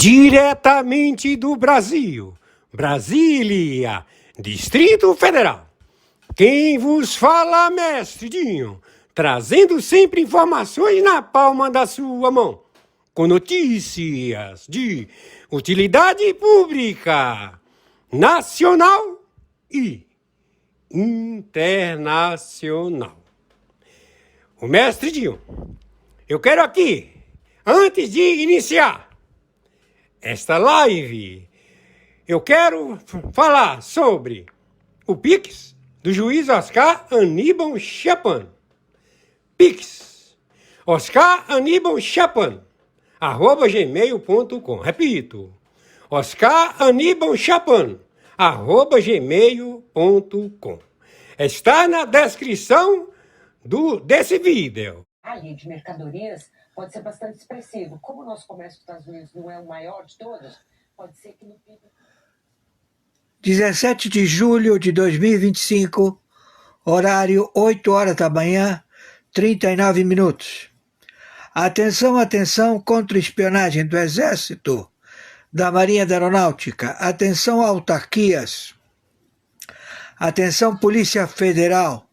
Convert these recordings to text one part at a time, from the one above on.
Diretamente do Brasil, Brasília, Distrito Federal. Quem vos fala, mestre Dinho, trazendo sempre informações na palma da sua mão, com notícias de utilidade pública, nacional e internacional. O mestre Dinho, eu quero aqui, antes de iniciar esta live, eu quero falar sobre o Pix do juiz Oscar Aníbal Chapan. Pix, Oscar Aníbal Chapan, @gmail.com. Repito, Oscar Aníbal Chapan, @gmail.com. Está na descrição desse vídeo. A lei de mercadorias pode ser bastante expressivo. Como o nosso comércio com os Estados Unidos não é o maior de todos, pode ser que no PIB... 17 de julho de 2025, horário 8 horas da manhã, 39 minutos. Atenção, atenção, contra-espionagem do Exército, da Marinha da Aeronáutica. Atenção, autarquias. Atenção, Polícia Federal.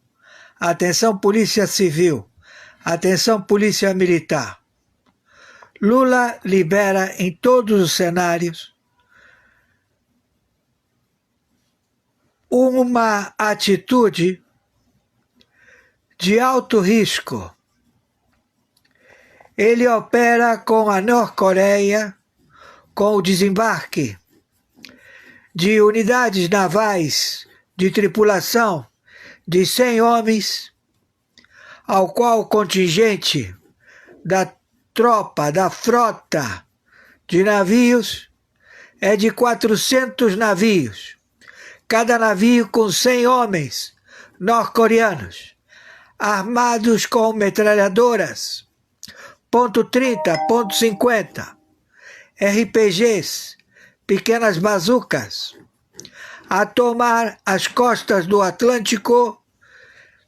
Atenção, Polícia Civil. Atenção, Polícia Militar. Lula libera em todos os cenários uma atitude de alto risco. Ele opera com a Norte-Coreia, com o desembarque de unidades navais de tripulação de 100 homens, ao qual o contingente da tropa, da frota de navios é de 400 navios, cada navio com 100 homens norte-coreanos, armados com metralhadoras, .30, .50, RPGs, pequenas bazucas, a tomar as costas do Atlântico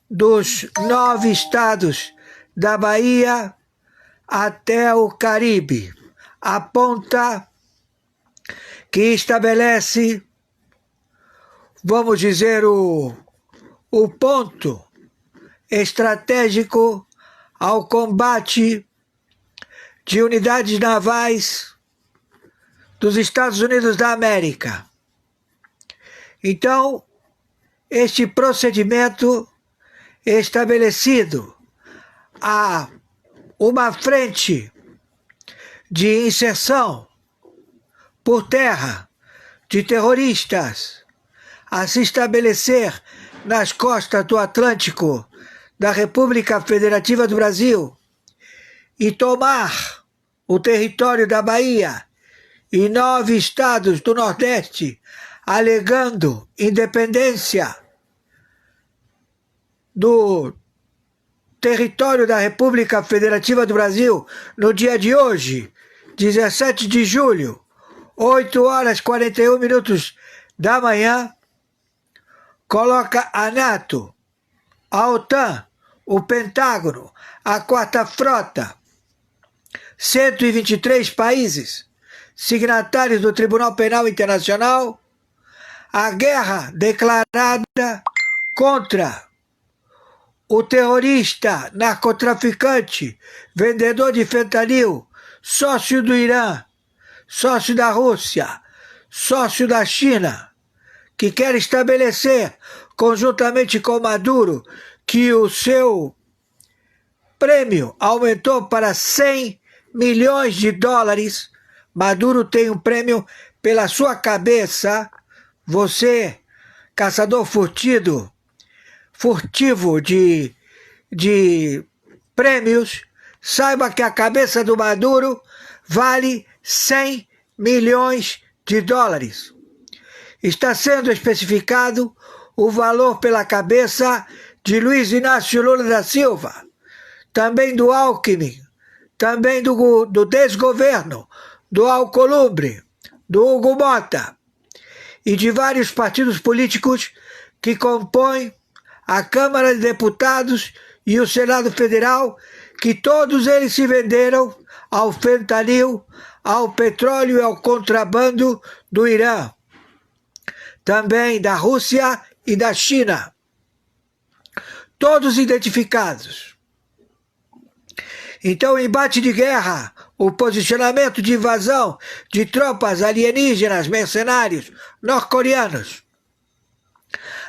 dos 9 estados da Bahia até o Caribe, a ponta que estabelece, vamos dizer, o ponto estratégico ao combate de unidades navais dos Estados Unidos da América. Então, este procedimento estabelecido a uma frente de inserção por terra de terroristas a se estabelecer nas costas do Atlântico da República Federativa do Brasil e tomar o território da Bahia e 9 estados do Nordeste, alegando independência do território da República Federativa do Brasil no dia de hoje, 17 de julho, 8 horas 41 minutos da manhã, coloca a NATO, a OTAN, o Pentágono, a 4ª Frota, 123 países signatários do Tribunal Penal Internacional, a guerra declarada contra o terrorista, narcotraficante, vendedor de fentanil, sócio do Irã, sócio da Rússia, sócio da China, que quer estabelecer, conjuntamente com Maduro, que o seu prêmio aumentou para 100 milhões de dólares. Maduro tem um prêmio pela sua cabeça. Você, caçador furtivo de prêmios, saiba que a cabeça do Maduro vale 100 milhões de dólares. Está sendo especificado o valor pela cabeça de Luiz Inácio Lula da Silva, também do Alckmin, também do desgoverno, do Alcolumbre, do Hugo Mota e de vários partidos políticos que compõem a Câmara de Deputados e o Senado Federal, que todos eles se venderam ao fentanil, ao petróleo e ao contrabando do Irã, também da Rússia e da China, todos identificados. Então, o embate de guerra, o posicionamento de invasão de tropas alienígenas, mercenários, norte-coreanos,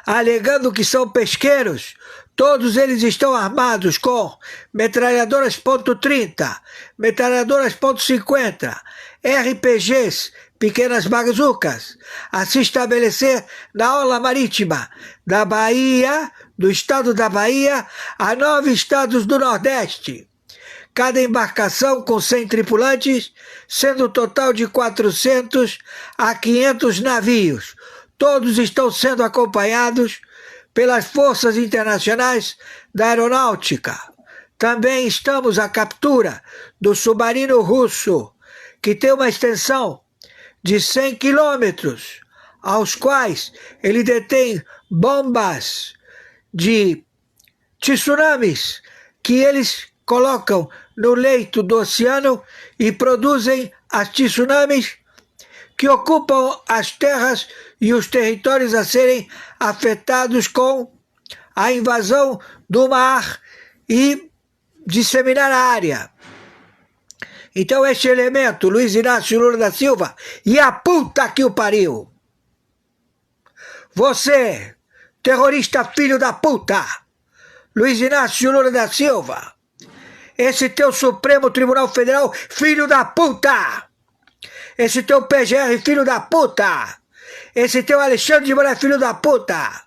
alegando que são pesqueiros, todos eles estão armados com metralhadoras .30, metralhadoras .50, RPGs, pequenas bazucas, a se estabelecer na orla marítima da Bahia, do estado da Bahia, a 9 estados do Nordeste. Cada embarcação com 100 tripulantes, sendo um total de 400 a 500 navios. Todos estão sendo acompanhados pelas forças internacionais da aeronáutica. Também estamos à captura do submarino russo, que tem uma extensão de 100 quilômetros, aos quais ele detém bombas de tsunamis que eles colocam no leito do oceano e produzem as tsunamis que ocupam as terras e os territórios a serem afetados com a invasão do mar e disseminar a área. Então este elemento, Luiz Inácio Lula da Silva, e a puta que o pariu! Você, terrorista filho da puta, Luiz Inácio Lula da Silva, esse teu Supremo Tribunal Federal, filho da puta! Esse teu PGR, filho da puta! Esse teu Alexandre de Moraes, filho da puta!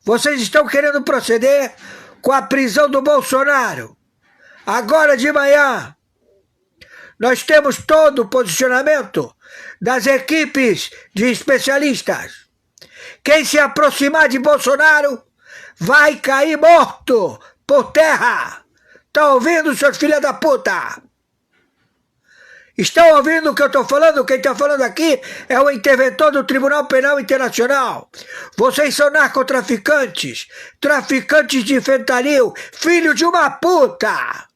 Vocês estão querendo proceder com a prisão do Bolsonaro. Agora de manhã, nós temos todo o posicionamento das equipes de especialistas. Quem se aproximar de Bolsonaro vai cair morto por terra. Tá ouvindo, seus filhos da puta? Estão ouvindo o que eu estou falando? Quem está falando aqui é o interventor do Tribunal Penal Internacional. Vocês são narcotraficantes, traficantes de fentanil, filho de uma puta,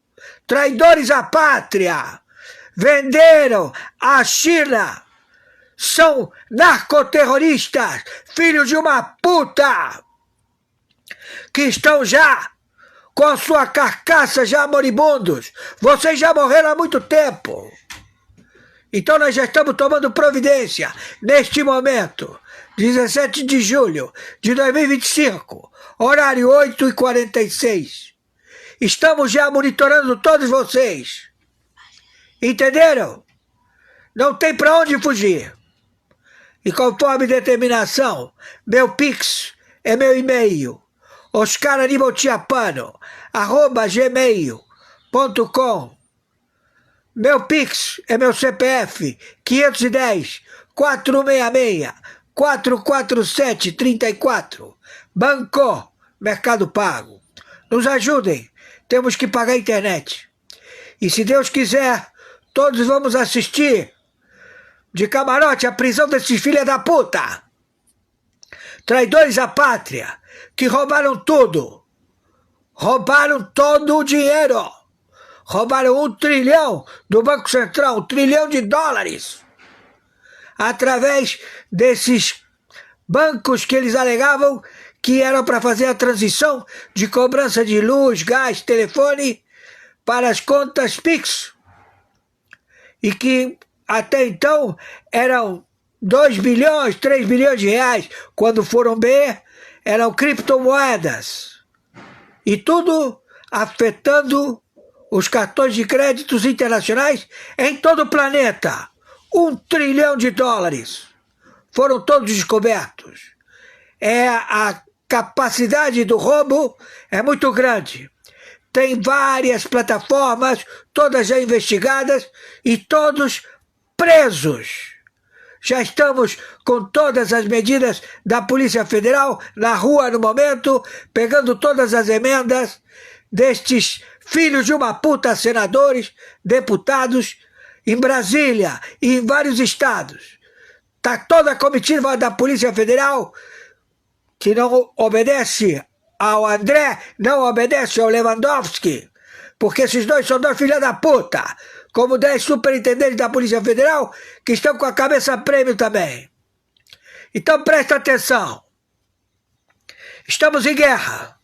traidores à pátria, venderam a China, são narcoterroristas, filhos de uma puta, que estão já com a sua carcaça já moribundos. Vocês já morreram há muito tempo. Então nós já estamos tomando providência, neste momento, 17 de julho de 2025, horário 8h46. Estamos já monitorando todos vocês. Entenderam? Não tem para onde fugir. E conforme determinação, meu Pix é meu e-mail, oscaranibaltiapano@gmail.com. Meu Pix é meu CPF, 510-466-447-34. Banco, Mercado Pago. Nos ajudem, temos que pagar a internet. E se Deus quiser, todos vamos assistir de camarote a prisão desses filhos da puta. Traidores à pátria, que roubaram tudo. Roubaram todo o dinheiro. Roubaram 1 trilhão do Banco Central, 1 trilhão de dólares. Através desses bancos que eles alegavam que eram para fazer a transição de cobrança de luz, gás, telefone para as contas Pix. E que até então eram 2 bilhões, 3 bilhões de reais. Quando foram ver, eram criptomoedas. E tudo afetando os cartões de créditos internacionais em todo o planeta. 1 trilhão de dólares foram todos descobertos. A capacidade do roubo é muito grande. Tem várias plataformas, todas já investigadas e todos presos. Já estamos com todas as medidas da Polícia Federal na rua no momento, pegando todas as emendas destes filhos de uma puta senadores, deputados, em Brasília e em vários estados. Está toda a comitiva da Polícia Federal, que não obedece ao André, não obedece ao Lewandowski, porque esses dois são 2 filhos da puta. como 10 superintendentes da Polícia Federal que estão com a cabeça a prêmio também. Então presta atenção. Estamos em guerra.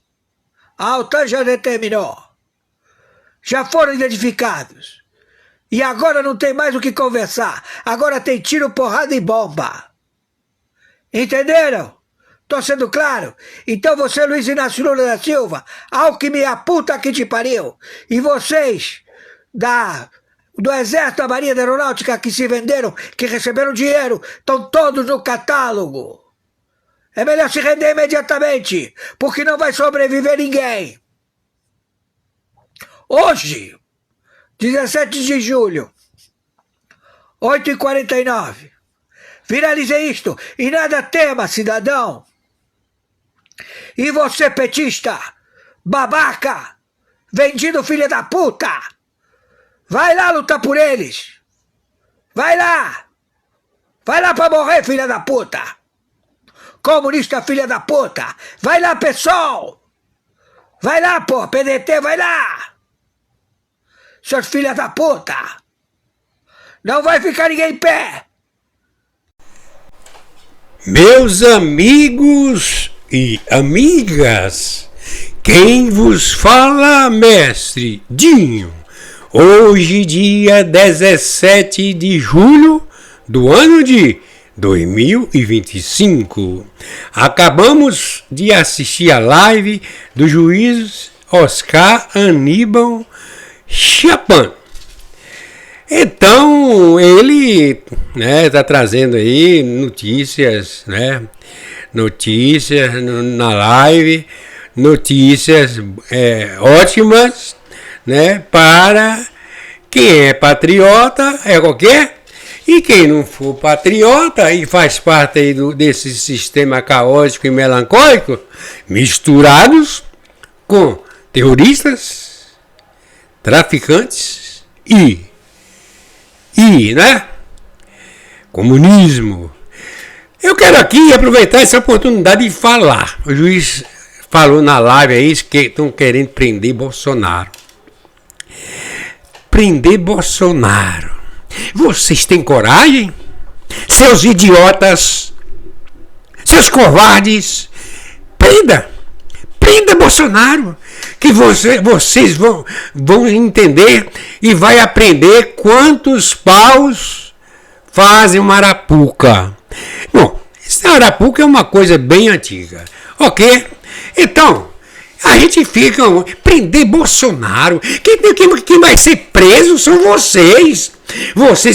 A OTAN já determinou. Já foram identificados. E agora não tem mais o que conversar. Agora tem tiro, porrada e bomba. Entenderam? Tô sendo claro? Então você, Luiz Inácio Lula da Silva, Alckmin, a puta que te pariu. E vocês do Exército, da Marinha, da Aeronáutica que se venderam, que receberam dinheiro, estão todos no catálogo. É melhor se render imediatamente, porque não vai sobreviver ninguém. Hoje, 17 de julho, 8h49, viralizei isto, e nada tema, cidadão. E você, petista, babaca, vendido filha da puta, vai lá lutar por eles. Vai lá pra morrer, filha da puta. Comunista, filha da puta, vai lá, pessoal. Vai lá, pô, PDT, vai lá. Seus filhos da puta. Não vai ficar ninguém em pé. Meus amigos e amigas, quem vos fala, mestre Dinho, hoje dia 17 de julho do ano de 2025. Acabamos de assistir a live do juiz Oscar Aníbal Chapman. Então ele está trazendo aí notícias, notícias na live, notícias ótimas, para quem é patriota, é qualquer, e quem não for patriota e faz parte aí desse sistema caótico e melancólico, misturados com terroristas, traficantes e comunismo. Eu quero aqui aproveitar essa oportunidade de falar. O juiz falou na live aí que estão querendo prender Bolsonaro. Prender Bolsonaro. Vocês têm coragem? Seus idiotas, seus covardes, prenda Bolsonaro, que vocês vão entender e vai aprender quantos paus fazem uma arapuca. Bom, essa arapuca é uma coisa bem antiga, ok? Então, a gente fica, prender Bolsonaro, quem vai ser preso são vocês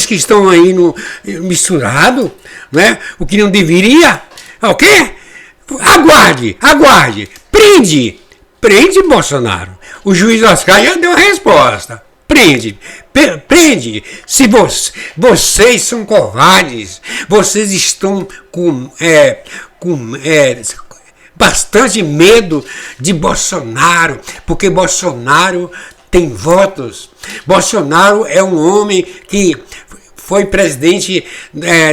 que estão aí misturado, o que não deveria, ok? Aguarde, prende Bolsonaro. O juiz Oscar já deu a resposta. Prende. Se vocês são covardes, vocês estão com bastante medo de Bolsonaro, porque Bolsonaro tem votos. Bolsonaro é um homem que foi presidente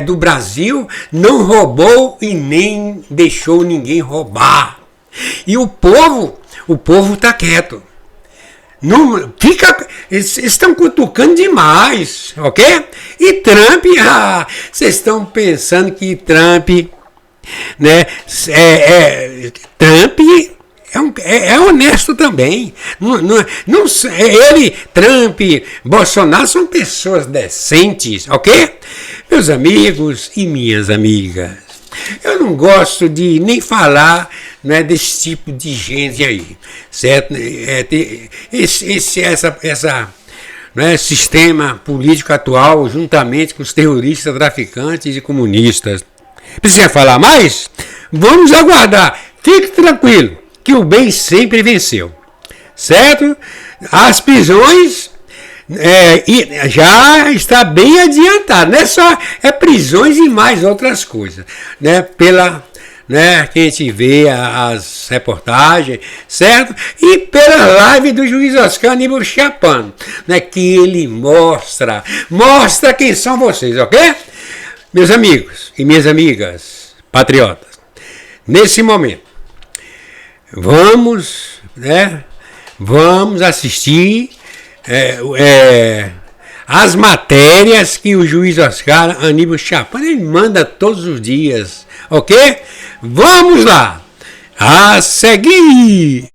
do Brasil, não roubou e nem deixou ninguém roubar. E o povo está quieto. Não fica, eles estão cutucando demais, ok? E Trump, vocês estão pensando que Trump, Trump é honesto também. Ele, Trump, Bolsonaro são pessoas decentes, ok? Meus amigos e minhas amigas, eu não gosto de nem falar desse tipo de gente aí, certo? Sistema político atual, juntamente com os terroristas, traficantes e comunistas. Precisa falar mais? Vamos aguardar. Fique tranquilo, que o bem sempre venceu, certo? As prisões já está bem adiantado, não é só prisões e mais outras coisas, que a gente vê as reportagens, certo? E pela live do juiz Oscar Aníbal Chapman, que ele mostra quem são vocês, ok? Meus amigos e minhas amigas patriotas, nesse momento, vamos assistir as matérias que o juiz Oscar Aníbal Chapan ele manda todos os dias, ok? Vamos lá, a seguir.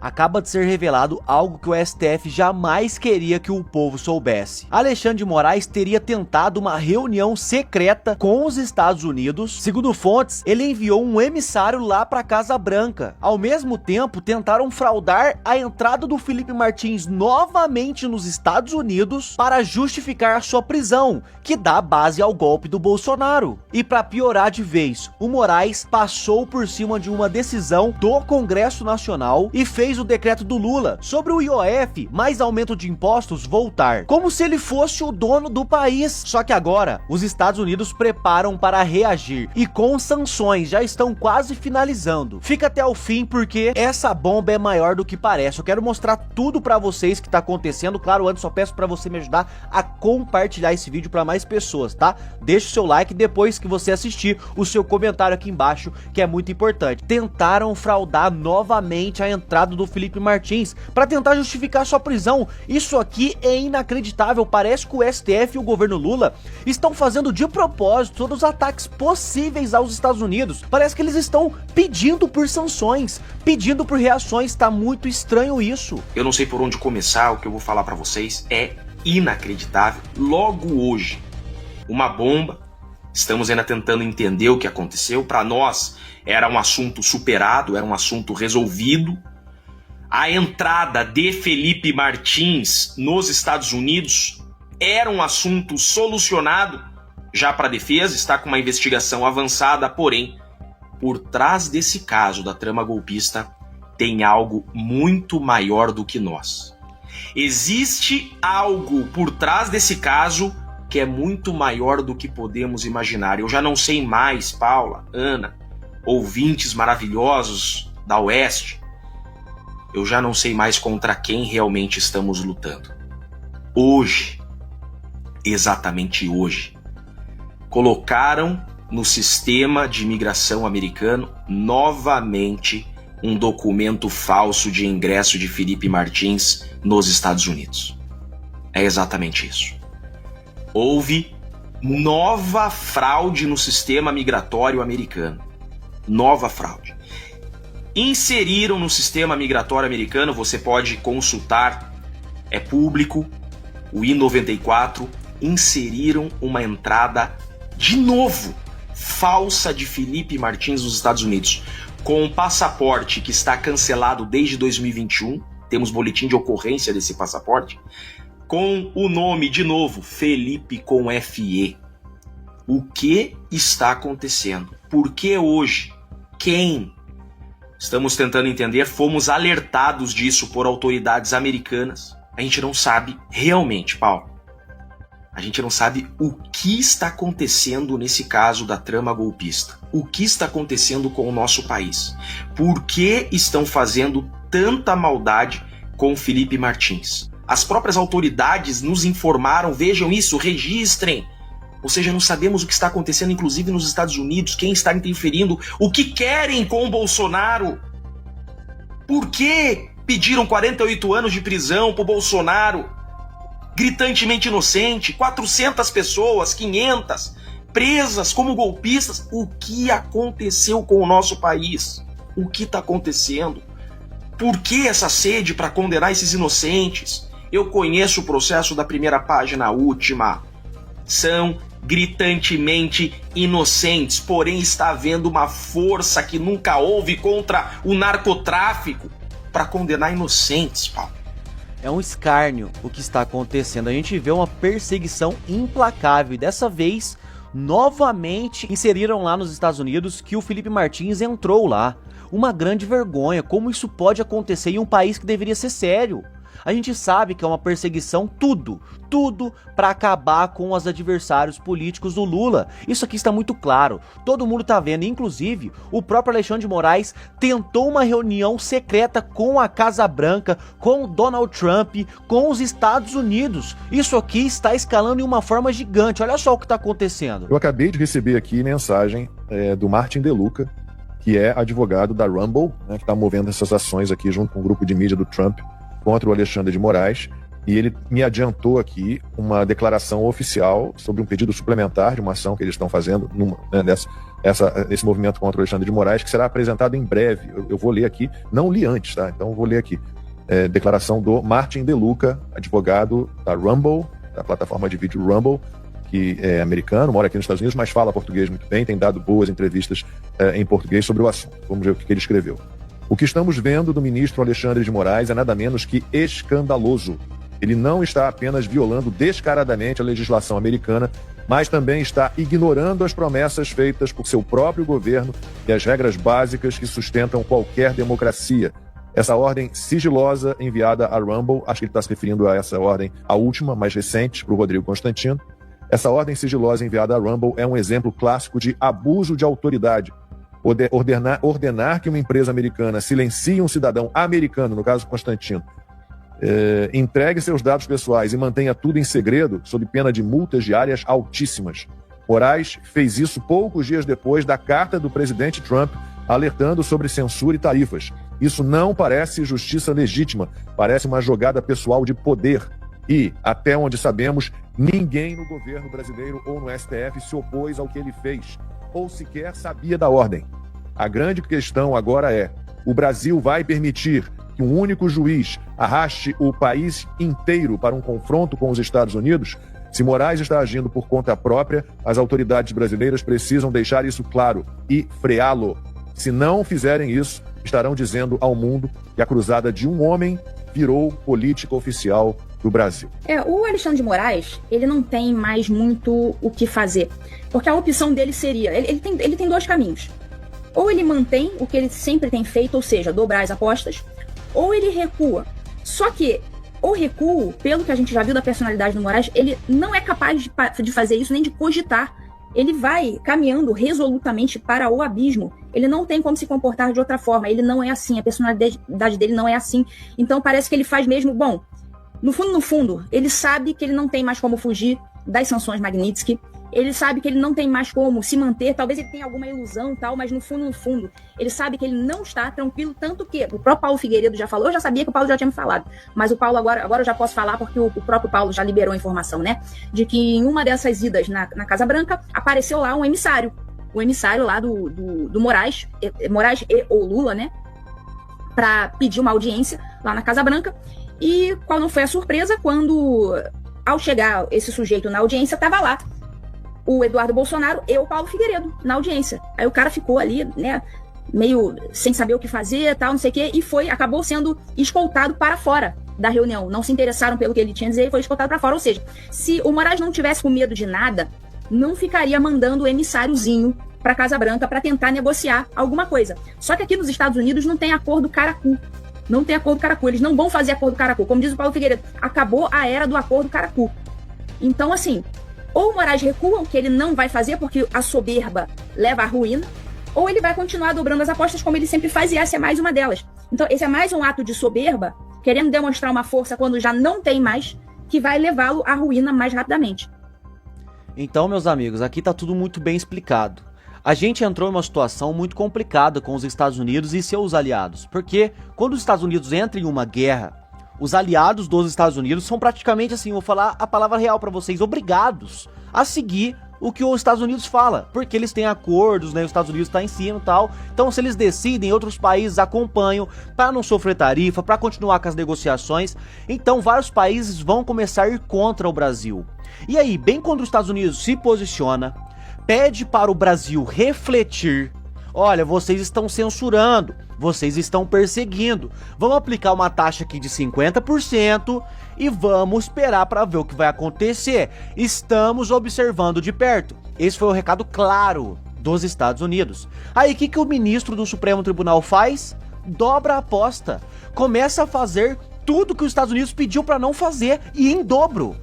Acaba de ser revelado algo que o STF jamais queria que o povo soubesse. Alexandre de Moraes teria tentado uma reunião secreta com os Estados Unidos. Segundo fontes, ele enviou um emissário lá para a Casa Branca. Ao mesmo tempo, tentaram fraudar a entrada do Felipe Martins novamente nos Estados Unidos para justificar a sua prisão, que dá base ao golpe do Bolsonaro. E para piorar de vez, o Moraes passou por cima de uma decisão do Congresso Nacional e fez o decreto do Lula sobre o IOF mais aumento de impostos voltar, como se ele fosse o dono do país. Só que agora os Estados Unidos preparam para reagir e com sanções já estão quase finalizando. Fica até o fim porque essa bomba é maior do que parece. Eu quero mostrar tudo para vocês que tá acontecendo. Claro, antes só peço para você me ajudar a compartilhar esse vídeo para mais pessoas, tá? Deixa o seu like depois que você assistir, o seu comentário aqui embaixo, que é muito importante. Tentaram fraudar novamente a entrada do Felipe Martins para tentar justificar sua prisão. Isso aqui é inacreditável. Parece que o STF e o governo Lula estão fazendo de propósito todos os ataques possíveis aos Estados Unidos. Parece que eles estão pedindo por sanções, pedindo por reações. Tá muito estranho isso. Eu não sei por onde começar. O que eu vou falar para vocês é inacreditável. Logo hoje, uma bomba. Estamos ainda tentando entender o que aconteceu. Para nós era um assunto superado, era um assunto resolvido. A entrada de Felipe Martins nos Estados Unidos era um assunto solucionado já para a defesa, está com uma investigação avançada, porém, por trás desse caso da trama golpista tem algo muito maior do que nós. Existe algo por trás desse caso que é muito maior do que podemos imaginar. Eu já não sei mais, Paula, Ana, ouvintes maravilhosos da Oeste, eu já não sei mais contra quem realmente estamos lutando. Hoje, exatamente hoje, colocaram no sistema de imigração americano novamente um documento falso de ingresso de Felipe Martins nos Estados Unidos. É exatamente isso. Houve nova fraude no sistema migratório americano. Nova fraude. Inseriram no sistema migratório americano, você pode consultar, é público, o I-94, inseriram uma entrada, de novo, falsa de Felipe Martins nos Estados Unidos, com um passaporte que está cancelado desde 2021, temos boletim de ocorrência desse passaporte, com o nome, de novo, Felipe com FE. O que está acontecendo? Por que hoje? Quem? Estamos tentando entender, fomos alertados disso por autoridades americanas. A gente não sabe realmente, Paulo. A gente não sabe o que está acontecendo nesse caso da trama golpista. O que está acontecendo com o nosso país. Por que estão fazendo tanta maldade com Felipe Martins? As próprias autoridades nos informaram, vejam isso, registrem. Ou seja, não sabemos o que está acontecendo, inclusive nos Estados Unidos, quem está interferindo, o que querem com o Bolsonaro. Por que pediram 48 anos de prisão para o Bolsonaro? Gritantemente inocente, 400 pessoas, 500, presas como golpistas. O que aconteceu com o nosso país? O que está acontecendo? Por que essa sede para condenar esses inocentes? Eu conheço o processo da primeira página à última. São gritantemente inocentes, porém está havendo uma força que nunca houve contra o narcotráfico para condenar inocentes, Paulo. É um escárnio o que está acontecendo. A gente vê uma perseguição implacável e dessa vez, novamente, inseriram lá nos Estados Unidos que o Felipe Martins entrou lá. Uma grande vergonha. Como isso pode acontecer em um país que deveria ser sério? A gente sabe que é uma perseguição, tudo para acabar com os adversários políticos do Lula. Isso aqui está muito claro, todo mundo tá vendo, inclusive o próprio Alexandre de Moraes tentou uma reunião secreta com a Casa Branca, com o Donald Trump, com os Estados Unidos. Isso aqui está escalando em uma forma gigante, olha só o que está acontecendo. Eu acabei de receber aqui mensagem do Martin De Luca, que é advogado da Rumble, né, que está movendo essas ações aqui junto com o grupo de mídia do Trump contra o Alexandre de Moraes, e ele me adiantou aqui uma declaração oficial sobre um pedido suplementar de uma ação que eles estão fazendo nesse movimento contra o Alexandre de Moraes, que será apresentado em breve. Eu vou ler aqui, não li antes, tá? Então eu vou ler aqui. Declaração do Martin De Luca, advogado da Rumble, da plataforma de vídeo Rumble, que é americano, mora aqui nos Estados Unidos, mas fala português muito bem, tem dado boas entrevistas em português sobre o assunto. Vamos ver o que ele escreveu. O que estamos vendo do ministro Alexandre de Moraes é nada menos que escandaloso. Ele não está apenas violando descaradamente a legislação americana, mas também está ignorando as promessas feitas por seu próprio governo e as regras básicas que sustentam qualquer democracia. Essa ordem sigilosa enviada à Rumble, acho que ele está se referindo a essa ordem, a última, mais recente, para o Rodrigo Constantino. Essa ordem sigilosa enviada à Rumble é um exemplo clássico de abuso de autoridade. Ordenar que uma empresa americana silencie um cidadão americano, no caso Constantino, entregue seus dados pessoais e mantenha tudo em segredo, sob pena de multas diárias altíssimas. Moraes fez isso poucos dias depois da carta do presidente Trump alertando sobre censura e tarifas. Isso não parece justiça legítima, parece uma jogada pessoal de poder. E, até onde sabemos, ninguém no governo brasileiro ou no STF se opôs ao que ele fez, ou sequer sabia da ordem. A grande questão agora é: o Brasil vai permitir que um único juiz arraste o país inteiro para um confronto com os Estados Unidos? Se Moraes está agindo por conta própria, as autoridades brasileiras precisam deixar isso claro e freá-lo. Se não fizerem isso, estarão dizendo ao mundo que a cruzada de um homem virou política oficial do Brasil. O Alexandre de Moraes, ele não tem mais muito o que fazer, porque a opção dele seria, ele tem dois caminhos. Ou ele mantém o que ele sempre tem feito, ou seja, dobrar as apostas, ou ele recua. Só que o recuo, pelo que a gente já viu da personalidade do Moraes, ele não é capaz de fazer isso, nem de cogitar. Ele vai caminhando resolutamente para o abismo. Ele não tem como se comportar de outra forma. Ele não é assim, a personalidade dele não é assim. Então parece que ele faz mesmo... Bom, no fundo, ele sabe que ele não tem mais como fugir das sanções Magnitsky. Ele sabe que ele não tem mais como se manter. Talvez ele tenha alguma ilusão e tal, mas no fundo, ele sabe que ele não está tranquilo. Tanto que o próprio Paulo Figueiredo já falou. Eu já sabia que o Paulo já tinha me falado. Mas o Paulo agora eu já posso falar porque o próprio Paulo já liberou a informação, né? De que em uma dessas idas na Casa Branca, apareceu lá um emissário. O emissário lá do Moraes ou Lula, né? Para pedir uma audiência lá na Casa Branca. E qual não foi a surpresa quando, ao chegar esse sujeito na audiência, estava lá o Eduardo Bolsonaro e o Paulo Figueiredo na audiência. Aí o cara ficou ali, né, meio sem saber o que fazer, tal, não sei o quê, e acabou sendo escoltado para fora da reunião. Não se interessaram pelo que ele tinha a dizer e foi escoltado para fora. Ou seja, se o Moraes não tivesse com medo de nada, não ficaria mandando o emissáriozinho para Casa Branca para tentar negociar alguma coisa. Só que aqui nos Estados Unidos não tem acordo caracu. Não tem acordo caracu. Eles não vão fazer acordo caracu. Como diz o Paulo Figueiredo, acabou a era do acordo caracu. Então, assim, ou o Moraes recua, o que ele não vai fazer, porque a soberba leva à ruína, ou ele vai continuar dobrando as apostas como ele sempre faz, e essa é mais uma delas. Então, esse é mais um ato de soberba, querendo demonstrar uma força quando já não tem mais, que vai levá-lo à ruína mais rapidamente. Então, meus amigos, aqui tá tudo muito bem explicado. A gente entrou em uma situação muito complicada com os Estados Unidos e seus aliados, porque quando os Estados Unidos entram em uma guerra, os aliados dos Estados Unidos são praticamente, assim, vou falar a palavra real pra vocês, obrigados a seguir o que os Estados Unidos fala, porque eles têm acordos, né, os Estados Unidos tá em cima e tal, então se eles decidem, outros países acompanham para não sofrer tarifa, para continuar com as negociações, então vários países vão começar a ir contra o Brasil. E aí, bem quando os Estados Unidos se posiciona, pede para o Brasil refletir, olha, vocês estão censurando, vocês estão perseguindo, vamos aplicar uma taxa aqui de 50% e vamos esperar para ver o que vai acontecer, estamos observando de perto. Esse foi o recado claro dos Estados Unidos. Aí o que o ministro do Supremo Tribunal faz? Dobra a aposta, começa a fazer tudo que os Estados Unidos pediu para não fazer e em dobro.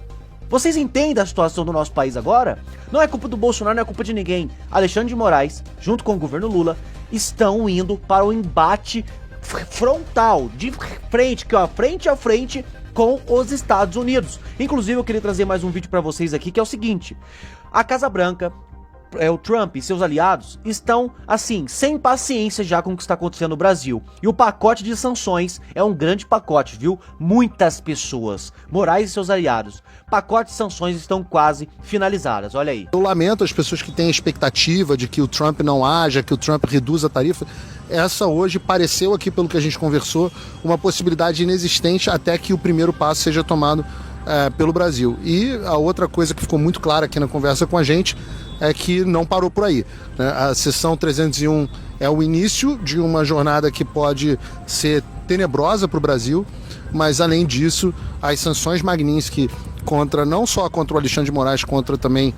Vocês entendem a situação do nosso país agora? Não é culpa do Bolsonaro, não é culpa de ninguém. Alexandre de Moraes, junto com o governo Lula, estão indo para o embate frontal, de frente, que ó, frente a frente com os Estados Unidos. Inclusive, eu queria trazer mais um vídeo para vocês aqui, que é o seguinte. A Casa Branca o Trump e seus aliados estão, assim, sem paciência já com o que está acontecendo no Brasil. E o pacote de sanções é um grande pacote, viu? Muitas pessoas, Moraes e seus aliados, pacote de sanções estão quase finalizadas, olha aí. Eu lamento as pessoas que têm a expectativa de que o Trump não haja, que o Trump reduza a tarifa. Essa hoje pareceu aqui, pelo que a gente conversou, uma possibilidade inexistente até que o primeiro passo seja tomado pelo Brasil. E a outra coisa que ficou muito clara aqui na conversa com a gente é que não parou por aí, né? A sessão 301 é o início de uma jornada que pode ser tenebrosa para o Brasil, mas além disso, as sanções Magnitsky não só contra o Alexandre de Moraes, contra também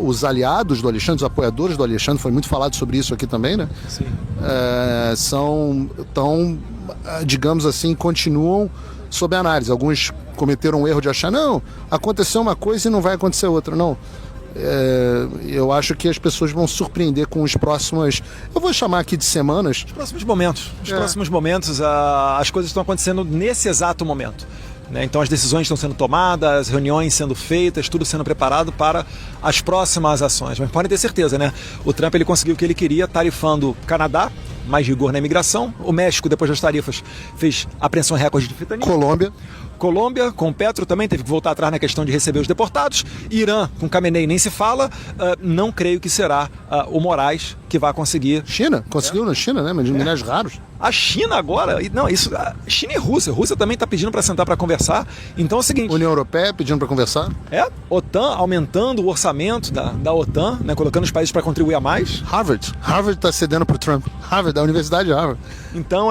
os aliados do Alexandre, os apoiadores do Alexandre, foi muito falado sobre isso aqui também, né? Sim. Digamos assim, continuam sob análise. Alguns cometeram o erro de achar, não, aconteceu uma coisa e não vai acontecer outra. Não. Eu acho que as pessoas vão surpreender com os próximos, eu vou chamar aqui de semanas. Os próximos momentos. As coisas estão acontecendo nesse exato momento. Né? Então as decisões estão sendo tomadas, reuniões sendo feitas, tudo sendo preparado para as próximas ações. Mas podem ter certeza, né? O Trump ele conseguiu o que ele queria, tarifando Canadá, mais rigor na imigração. O México, depois das tarifas, fez apreensão recorde de fentanilo. Colômbia, com Petro também, teve que voltar atrás na questão de receber os deportados. Irã, com Khamenei, nem se fala. Não creio que será o Moraes que vai conseguir. China, conseguiu na China, né? Mas de minérios raros. A China agora, China e Rússia. Rússia também está pedindo para sentar para conversar. Então é o seguinte. União Europeia pedindo para conversar. OTAN aumentando o orçamento da OTAN, né? Colocando os países para contribuir a mais. Harvard está cedendo para o Trump. Da Universidade de Harvard. Então,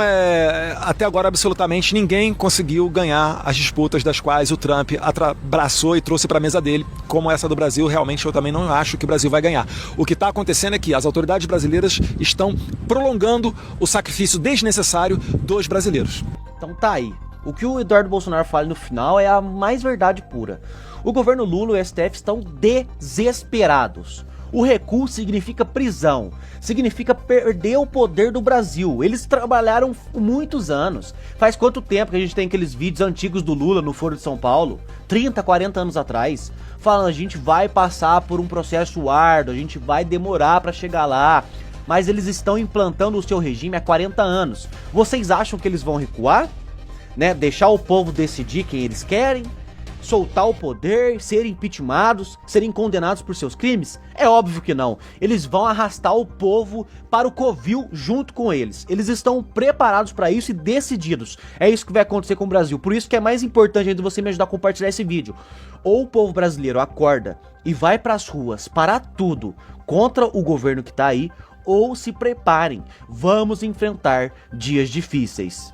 até agora, absolutamente ninguém conseguiu ganhar as disputas das quais o Trump abraçou e trouxe para a mesa dele, como essa do Brasil. Realmente, eu também não acho que o Brasil vai ganhar. O que está acontecendo é que as autoridades brasileiras estão prolongando o sacrifício desnecessário dos brasileiros. Então tá aí. O que o Eduardo Bolsonaro fala no final é a mais verdade pura. O governo Lula e o STF estão desesperados. O recuo significa prisão, significa perder o poder do Brasil. Eles trabalharam muitos anos. Faz quanto tempo que a gente tem aqueles vídeos antigos do Lula no Foro de São Paulo? 30, 40 anos atrás. Falando, a gente vai passar por um processo árduo, a gente vai demorar para chegar lá. Mas eles estão implantando o seu regime há 40 anos. Vocês acham que eles vão recuar? Né? Deixar o povo decidir quem eles querem? Soltar o poder, serem impeachmentados, serem condenados por seus crimes? É óbvio que não. Eles vão arrastar o povo para o covil junto com eles. Eles estão preparados para isso e decididos. É isso que vai acontecer com o Brasil. Por isso que é mais importante ainda você me ajudar a compartilhar esse vídeo. Ou o povo brasileiro acorda e vai para as ruas parar tudo contra o governo que tá aí, ou se preparem. Vamos enfrentar dias difíceis.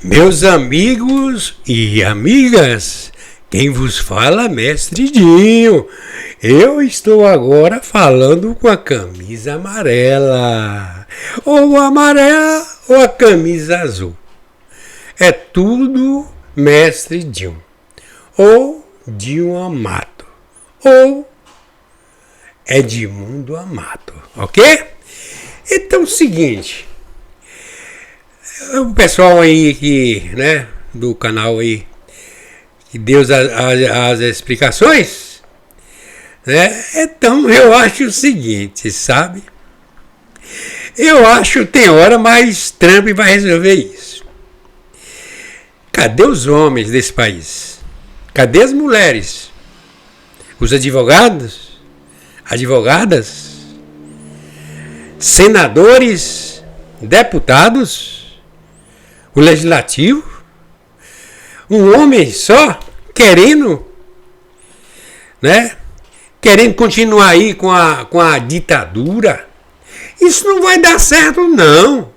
Meus amigos e amigas, quem vos fala, Mestre Dinho. Eu estou agora falando com a camisa amarela, ou amarela ou a camisa azul. É tudo Mestre Dinho, ou Dinho Amato, ou Edmundo Amato, ok? Então é o seguinte... O pessoal aí que, né, do canal aí, que deu as explicações, né? Então eu acho o seguinte, sabe? Eu acho que tem hora, mas Trump vai resolver isso. Cadê os homens desse país? Cadê as mulheres? Os advogados? Advogadas? Senadores? Deputados? O legislativo, um homem só querendo, né? Querendo continuar aí com a ditadura. Isso não vai dar certo, não.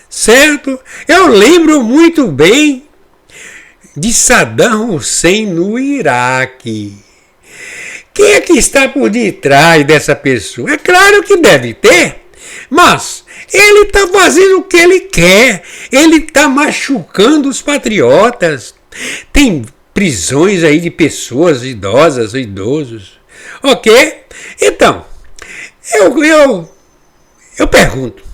Certo? Eu lembro muito bem de Saddam Hussein no Iraque. Quem é que está por detrás dessa pessoa? É claro que deve ter, mas ele está fazendo o que ele quer. Ele está machucando os patriotas. Tem prisões aí de pessoas idosas ou idosos. Ok? Então, eu pergunto,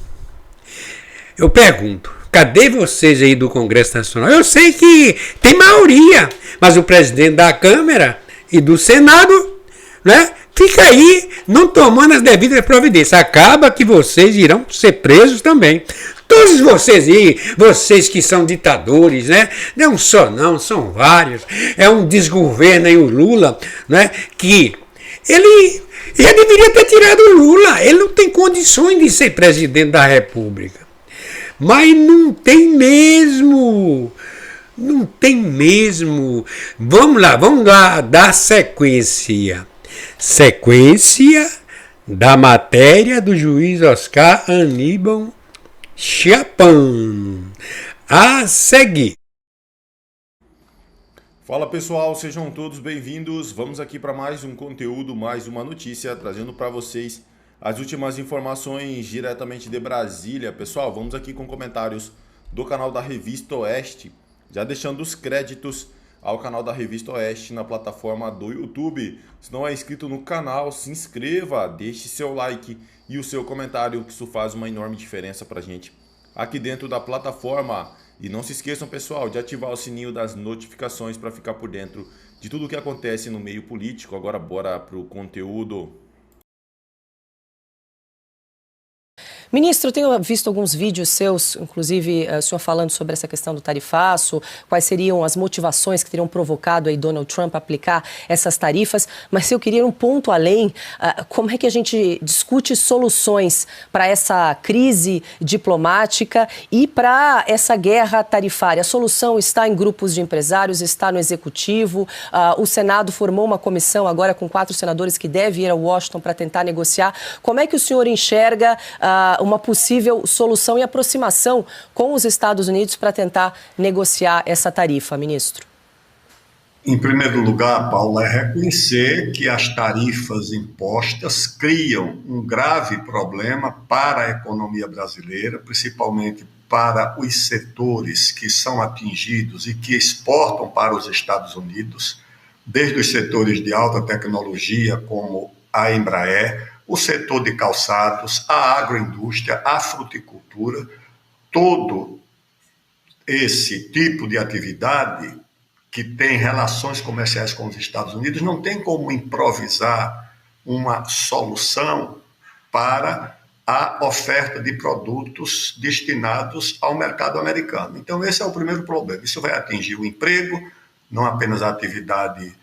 cadê vocês aí do Congresso Nacional? Eu sei que tem maioria, mas o presidente da Câmara e do Senado, né, fica aí não tomando as devidas providências. Acaba que vocês irão ser presos também. Todos vocês aí, vocês que são ditadores, né? Não é um só não, são vários. É um desgoverno aí, o Lula, né? Que ele já deveria ter tirado o Lula. Ele não tem condições de ser presidente da República. Mas não tem mesmo. Não tem mesmo. Vamos lá dar sequência. Sequência da matéria do juiz Oscar Aníbal Chiapano. A seguir. Fala pessoal, sejam todos bem-vindos. Vamos aqui para mais um conteúdo, mais uma notícia, trazendo para vocês as últimas informações diretamente de Brasília. Pessoal, vamos aqui com comentários do canal da Revista Oeste, já deixando os créditos ao canal da Revista Oeste na plataforma do YouTube. Se não é inscrito no canal, se inscreva, deixe seu like e o seu comentário, que isso faz uma enorme diferença para a gente aqui dentro da plataforma. E não se esqueçam, pessoal, de ativar o sininho das notificações para ficar por dentro de tudo o que acontece no meio político. Agora bora para o conteúdo. Ministro, eu tenho visto alguns vídeos seus, inclusive o senhor falando sobre essa questão do tarifaço, quais seriam as motivações que teriam provocado aí Donald Trump a aplicar essas tarifas, mas eu queria ir um ponto além, como é que a gente discute soluções para essa crise diplomática e para essa guerra tarifária? A solução está em grupos de empresários, está no executivo, o Senado formou uma comissão agora com 4 senadores que deve ir a Washington para tentar negociar. Como é que o senhor enxerga uma possível solução e aproximação com os Estados Unidos para tentar negociar essa tarifa, ministro? Em primeiro lugar, Paula, é reconhecer que as tarifas impostas criam um grave problema para a economia brasileira, principalmente para os setores que são atingidos e que exportam para os Estados Unidos, desde os setores de alta tecnologia, como a Embraer, o setor de calçados, a agroindústria, a fruticultura. Todo esse tipo de atividade que tem relações comerciais com os Estados Unidos não tem como improvisar uma solução para a oferta de produtos destinados ao mercado americano. Então, esse é o primeiro problema. Isso vai atingir o emprego, não apenas a atividade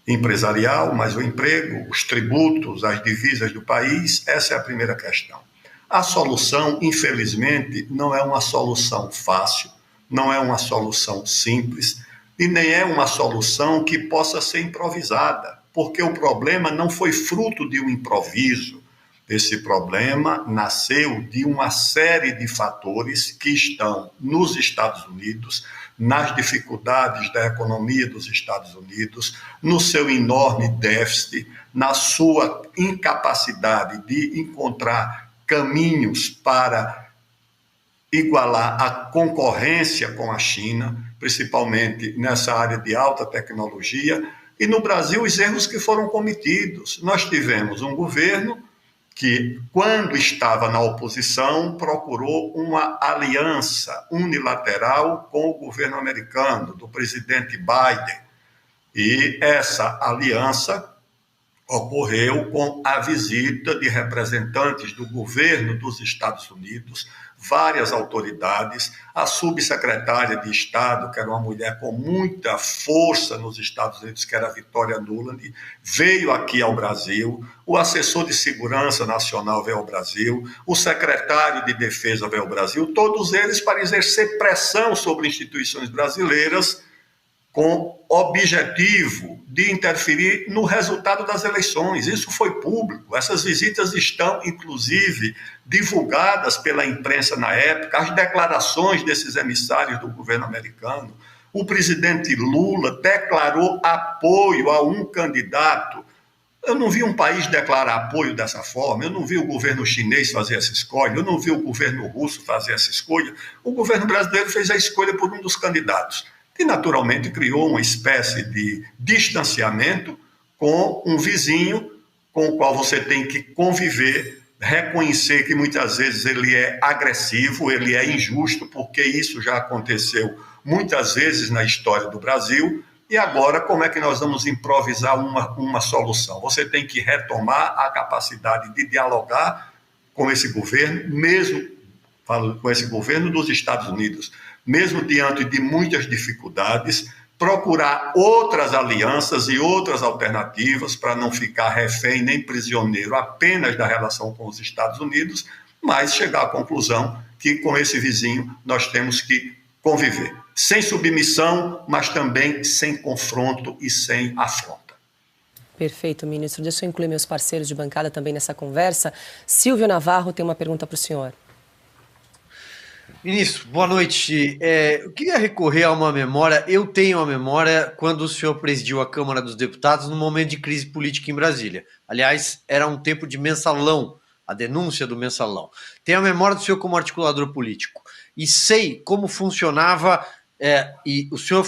empresarial, mas o emprego, os tributos, as divisas do país. Essa é a primeira questão. A solução, infelizmente, não é uma solução fácil, não é uma solução simples e nem é uma solução que possa ser improvisada, porque o problema não foi fruto de um improviso. Esse problema nasceu de uma série de fatores que estão nos Estados Unidos, nas dificuldades da economia dos Estados Unidos, no seu enorme déficit, na sua incapacidade de encontrar caminhos para igualar a concorrência com a China, principalmente nessa área de alta tecnologia, e no Brasil os erros que foram cometidos. Nós tivemos um governo que, quando estava na oposição, procurou uma aliança unilateral com o governo americano, do presidente Biden. E essa aliança ocorreu com a visita de representantes do governo dos Estados Unidos, várias autoridades, a subsecretária de Estado, que era uma mulher com muita força nos Estados Unidos, que era a Victoria Nuland, veio aqui ao Brasil, o assessor de segurança nacional veio ao Brasil, o secretário de defesa veio ao Brasil, todos eles para exercer pressão sobre instituições brasileiras com objetivo de interferir no resultado das eleições. Isso foi público. Essas visitas estão, inclusive, divulgadas pela imprensa na época, as declarações desses emissários do governo americano. O presidente Lula declarou apoio a um candidato. Eu não vi um país declarar apoio dessa forma, eu não vi o governo chinês fazer essa escolha, eu não vi o governo russo fazer essa escolha. O governo brasileiro fez a escolha por um dos candidatos. E, naturalmente, criou uma espécie de distanciamento com um vizinho com o qual você tem que conviver, reconhecer que muitas vezes ele é agressivo, ele é injusto, porque isso já aconteceu muitas vezes na história do Brasil, E agora, como é que nós vamos improvisar uma solução? Você tem que retomar a capacidade de dialogar com esse governo, mesmo com esse governo dos Estados Unidos, mesmo diante de muitas dificuldades, procurar outras alianças e outras alternativas para não ficar refém nem prisioneiro apenas da relação com os Estados Unidos, mas chegar à conclusão que com esse vizinho nós temos que conviver. Sem submissão, mas também sem confronto e sem afronta. Perfeito, ministro. Deixa eu incluir meus parceiros de bancada também nessa conversa. Silvio Navarro tem uma pergunta para o senhor. Ministro, boa noite. Eu queria recorrer a uma memória. Eu tenho uma memória quando o senhor presidiu a Câmara dos Deputados no momento de crise política em Brasília. Aliás, era um tempo de mensalão, a denúncia do mensalão. Tenho a memória do senhor como articulador político e sei como funcionava, e o senhor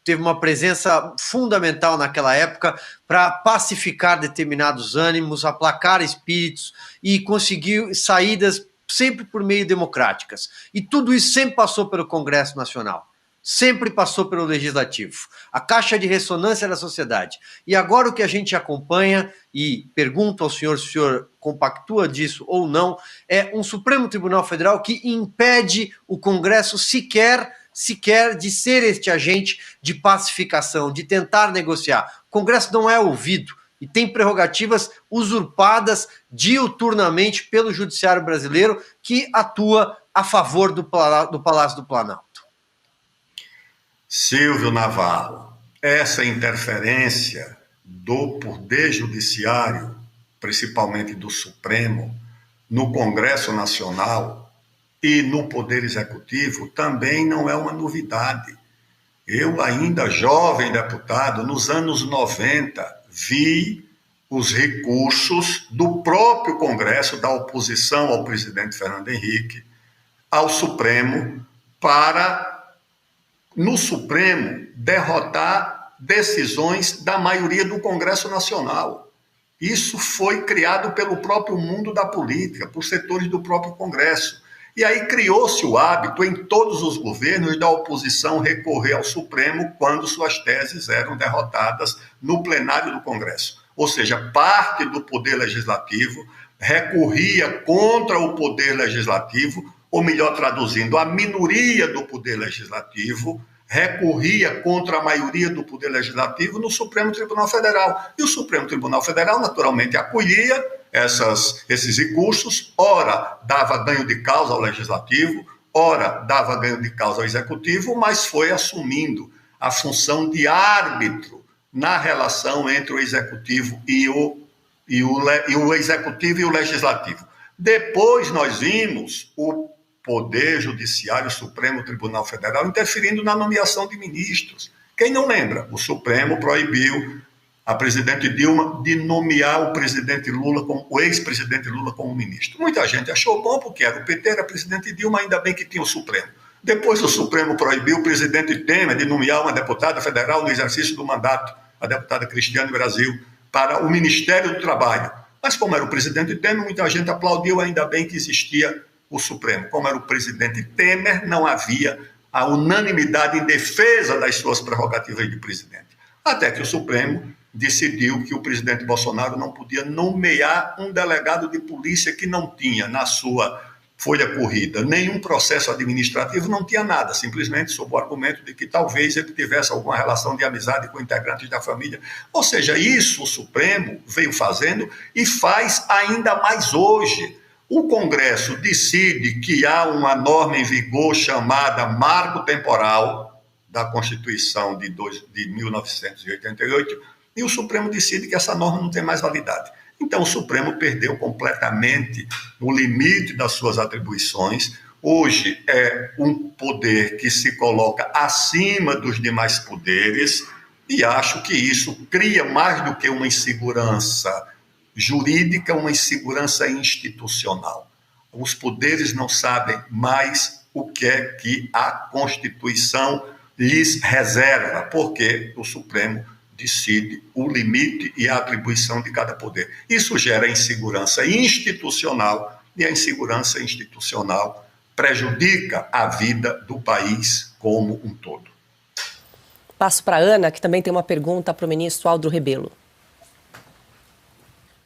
teve uma presença fundamental naquela época para pacificar determinados ânimos, aplacar espíritos e conseguir saídas sempre por meio democráticas. E tudo isso sempre passou pelo Congresso Nacional, sempre passou pelo Legislativo, a caixa de ressonância da sociedade. E agora o que a gente acompanha, e pergunto ao senhor se o senhor compactua disso ou não, é um Supremo Tribunal Federal que impede o Congresso sequer de ser este agente de pacificação, de tentar negociar. O Congresso não é ouvido e tem prerrogativas usurpadas diuturnamente pelo Judiciário brasileiro, que atua a favor do Palácio do Planalto. Silvio Navarro, essa interferência do Poder Judiciário, principalmente do Supremo, no Congresso Nacional e no Poder Executivo, também não é uma novidade. Eu, ainda jovem deputado, nos anos 90, vi os recursos do próprio Congresso, da oposição ao presidente Fernando Henrique, ao Supremo, para, no Supremo, derrotar decisões da maioria do Congresso Nacional. Isso foi criado pelo próprio mundo da política, por setores do próprio Congresso. E aí criou-se o hábito em todos os governos da oposição recorrer ao Supremo quando suas teses eram derrotadas no plenário do Congresso. Ou seja, parte do Poder Legislativo recorria contra o Poder Legislativo, ou melhor traduzindo, a minoria do Poder Legislativo recorria contra a maioria do Poder Legislativo no Supremo Tribunal Federal. E o Supremo Tribunal Federal, naturalmente, acolhia esses recursos, ora dava ganho de causa ao Legislativo, ora dava ganho de causa ao Executivo, mas foi assumindo a função de árbitro na relação entre o Executivo e o Executivo e o Legislativo. Depois nós vimos o Poder Judiciário, o Supremo Tribunal Federal, interferindo na nomeação de ministros. Quem não lembra? O Supremo proibiu a presidente Dilma de nomear o presidente Lula, o ex-presidente Lula como ministro. Muita gente achou bom, porque era o PT, era a presidente Dilma, ainda bem que tinha o Supremo. Depois o Supremo proibiu o presidente Temer de nomear uma deputada federal no exercício do mandato, a deputada Cristiane Brasil, para o Ministério do Trabalho. Mas como era o presidente Temer, muita gente aplaudiu, ainda bem que existia o Supremo. Como era o presidente Temer, não havia a unanimidade em defesa das suas prerrogativas de presidente. Até que o Supremo decidiu que o presidente Bolsonaro não podia nomear um delegado de polícia que não tinha na sua folha corrida nenhum processo administrativo, não tinha nada, simplesmente sob o argumento de que talvez ele tivesse alguma relação de amizade com integrantes da família. Ou seja, isso o Supremo veio fazendo e faz ainda mais hoje. O Congresso decide que há uma norma em vigor chamada Marco Temporal da Constituição de 1988, e o Supremo decide que essa norma não tem mais validade. Então, o Supremo perdeu completamente o limite das suas atribuições. Hoje é um poder que se coloca acima dos demais poderes, e acho que isso cria mais do que uma insegurança jurídica, uma insegurança institucional. Os poderes não sabem mais o que é que a Constituição lhes reserva, porque o Supremo decide o limite e a atribuição de cada poder. Isso gera insegurança institucional, e a insegurança institucional prejudica a vida do país como um todo. Passo para a Ana, que também tem uma pergunta para o ministro Aldo Rebelo.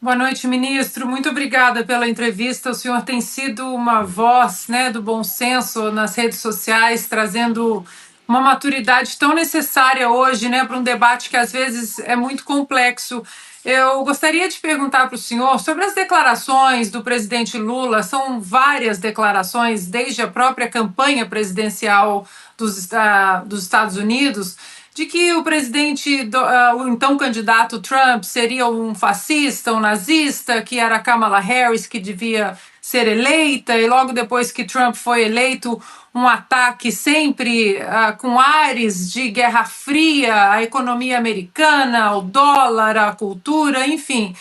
Boa noite, ministro. Muito obrigada pela entrevista. O senhor tem sido uma voz, né, do bom senso nas redes sociais, trazendo uma maturidade tão necessária hoje, né, para um debate que às vezes é muito complexo. Eu gostaria de perguntar para o senhor sobre as declarações do presidente Lula. São várias declarações, desde a própria campanha presidencial dos Estados Unidos, de que o presidente, o então candidato Trump, seria um fascista, um nazista, que era a Kamala Harris que devia ser eleita, e logo depois que Trump foi eleito, um ataque sempre com ares de Guerra Fria à economia americana, ao dólar, à cultura, enfim.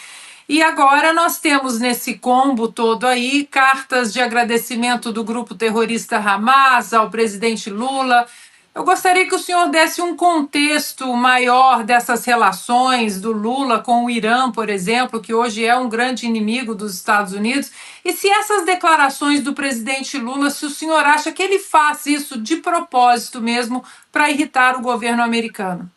E agora nós temos nesse combo todo aí cartas de agradecimento do grupo terrorista Hamas ao presidente Lula. Eu gostaria que o senhor desse um contexto maior dessas relações do Lula com o Irã, por exemplo, que hoje é um grande inimigo dos Estados Unidos, e se essas declarações do presidente Lula, se o senhor acha que ele faz isso de propósito mesmo para irritar o governo americano.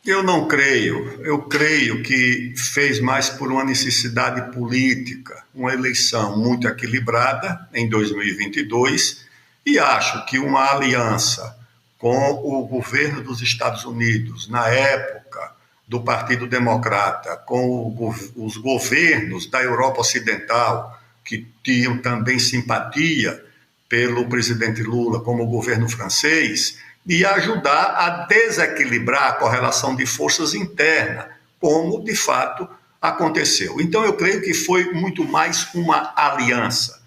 Eu não creio. Eu creio que fez mais por uma necessidade política, uma eleição muito equilibrada em 2022, e acho que uma aliança com o governo dos Estados Unidos, na época do Partido Democrata, com os governos da Europa Ocidental, que tinham também simpatia pelo presidente Lula, como o governo francês, ia ajudar a desequilibrar a correlação de forças interna, como de fato aconteceu. Então eu creio que foi muito mais uma aliança.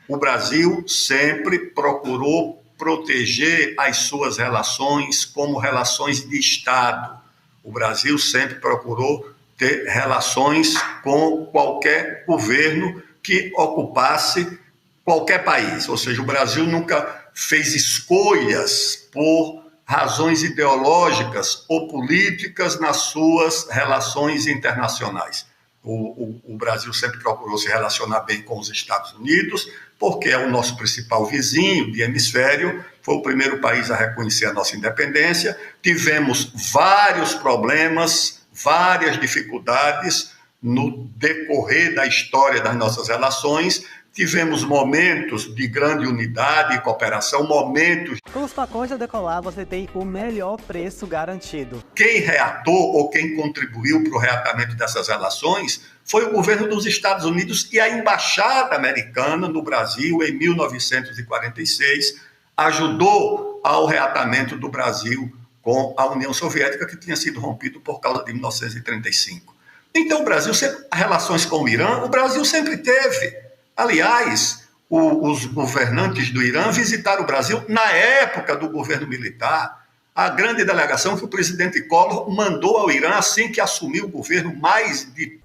O Brasil sempre procurou proteger as suas relações como relações de Estado. O Brasil sempre procurou ter relações com qualquer governo que ocupasse qualquer país. Ou seja, o Brasil nunca fez escolhas por razões ideológicas ou políticas nas suas relações internacionais. O Brasil sempre procurou se relacionar bem com os Estados Unidos, porque é o nosso principal vizinho de hemisfério, foi o primeiro país a reconhecer a nossa independência. Tivemos vários problemas, várias dificuldades no decorrer da história das nossas relações. Tivemos momentos de grande unidade e cooperação, momentos... Com os pacotes da Decolar, você tem o melhor preço garantido. Quem reatou ou quem contribuiu para o reatamento dessas relações foi o governo dos Estados Unidos e a Embaixada Americana no Brasil, em 1946, ajudou ao reatamento do Brasil com a União Soviética, que tinha sido rompido por causa de 1935. Então, o Brasil sempre... Relações com o Irã, o Brasil sempre teve... Aliás, os governantes do Irã visitaram o Brasil na época do governo militar. A grande delegação que o presidente Collor mandou ao Irã assim que assumiu o governo, mais de...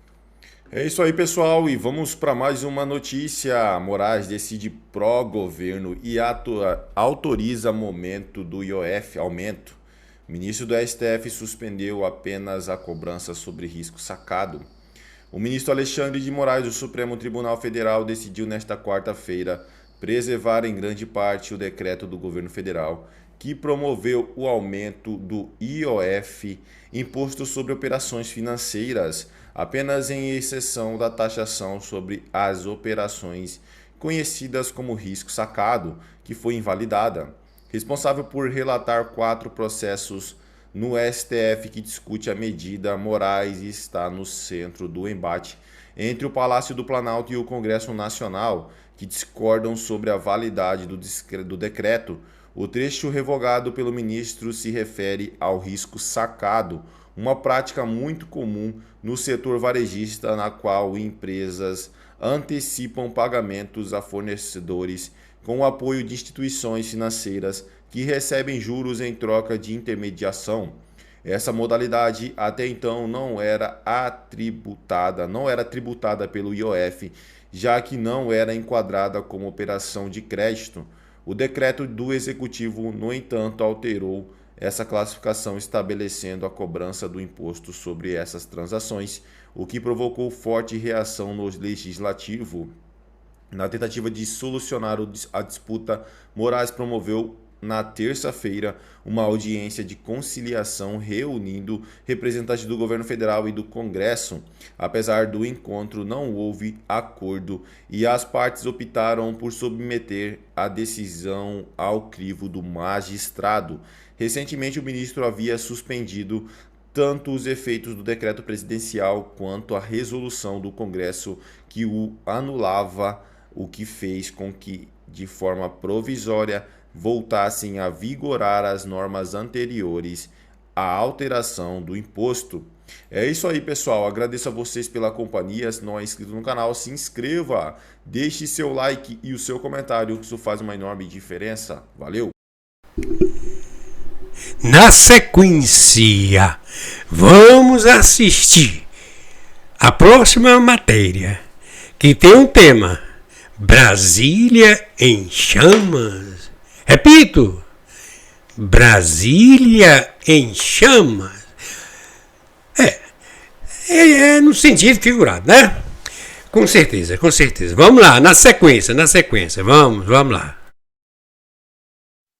É isso aí, pessoal, e vamos para mais uma notícia. Moraes decide pró-governo e autoriza aumento do IOF. O ministro do STF suspendeu apenas a cobrança sobre risco sacado. O ministro Alexandre de Moraes do Supremo Tribunal Federal decidiu nesta quarta-feira preservar em grande parte o decreto do governo federal que promoveu o aumento do IOF, Imposto sobre Operações Financeiras, apenas em exceção da taxação sobre as operações conhecidas como risco sacado, que foi invalidada. Responsável por relatar 4 processos no STF que discute a medida, Moraes está no centro do embate entre o Palácio do Planalto e o Congresso Nacional, que discordam sobre a validade do decreto. O trecho revogado pelo ministro se refere ao risco sacado, uma prática muito comum no setor varejista, na qual empresas antecipam pagamentos a fornecedores com o apoio de instituições financeiras que recebem juros em troca de intermediação. Essa modalidade até então não era tributada pelo IOF, já que não era enquadrada como operação de crédito. O decreto do Executivo, no entanto, alterou essa classificação, estabelecendo a cobrança do imposto sobre essas transações, o que provocou forte reação no Legislativo. Na tentativa de solucionar a disputa, Moraes promoveu na terça-feira uma audiência de conciliação reunindo representantes do governo federal e do Congresso. Apesar do encontro, não houve acordo e as partes optaram por submeter a decisão ao crivo do magistrado. Recentemente, o ministro havia suspendido tanto os efeitos do decreto presidencial quanto a resolução do Congresso que o anulava, o que fez com que, de forma provisória, voltassem a vigorar as normas anteriores à alteração do imposto. É isso aí, pessoal. Agradeço a vocês pela companhia. Se não é inscrito no canal, se inscreva, deixe seu like e o seu comentário, que isso faz uma enorme diferença. Valeu! Na sequência, vamos assistir a próxima matéria, que tem um tema: Brasília em chamas. Repito, Brasília em chamas. É no sentido figurado, né? Com certeza, com certeza. Vamos lá, na sequência, vamos lá.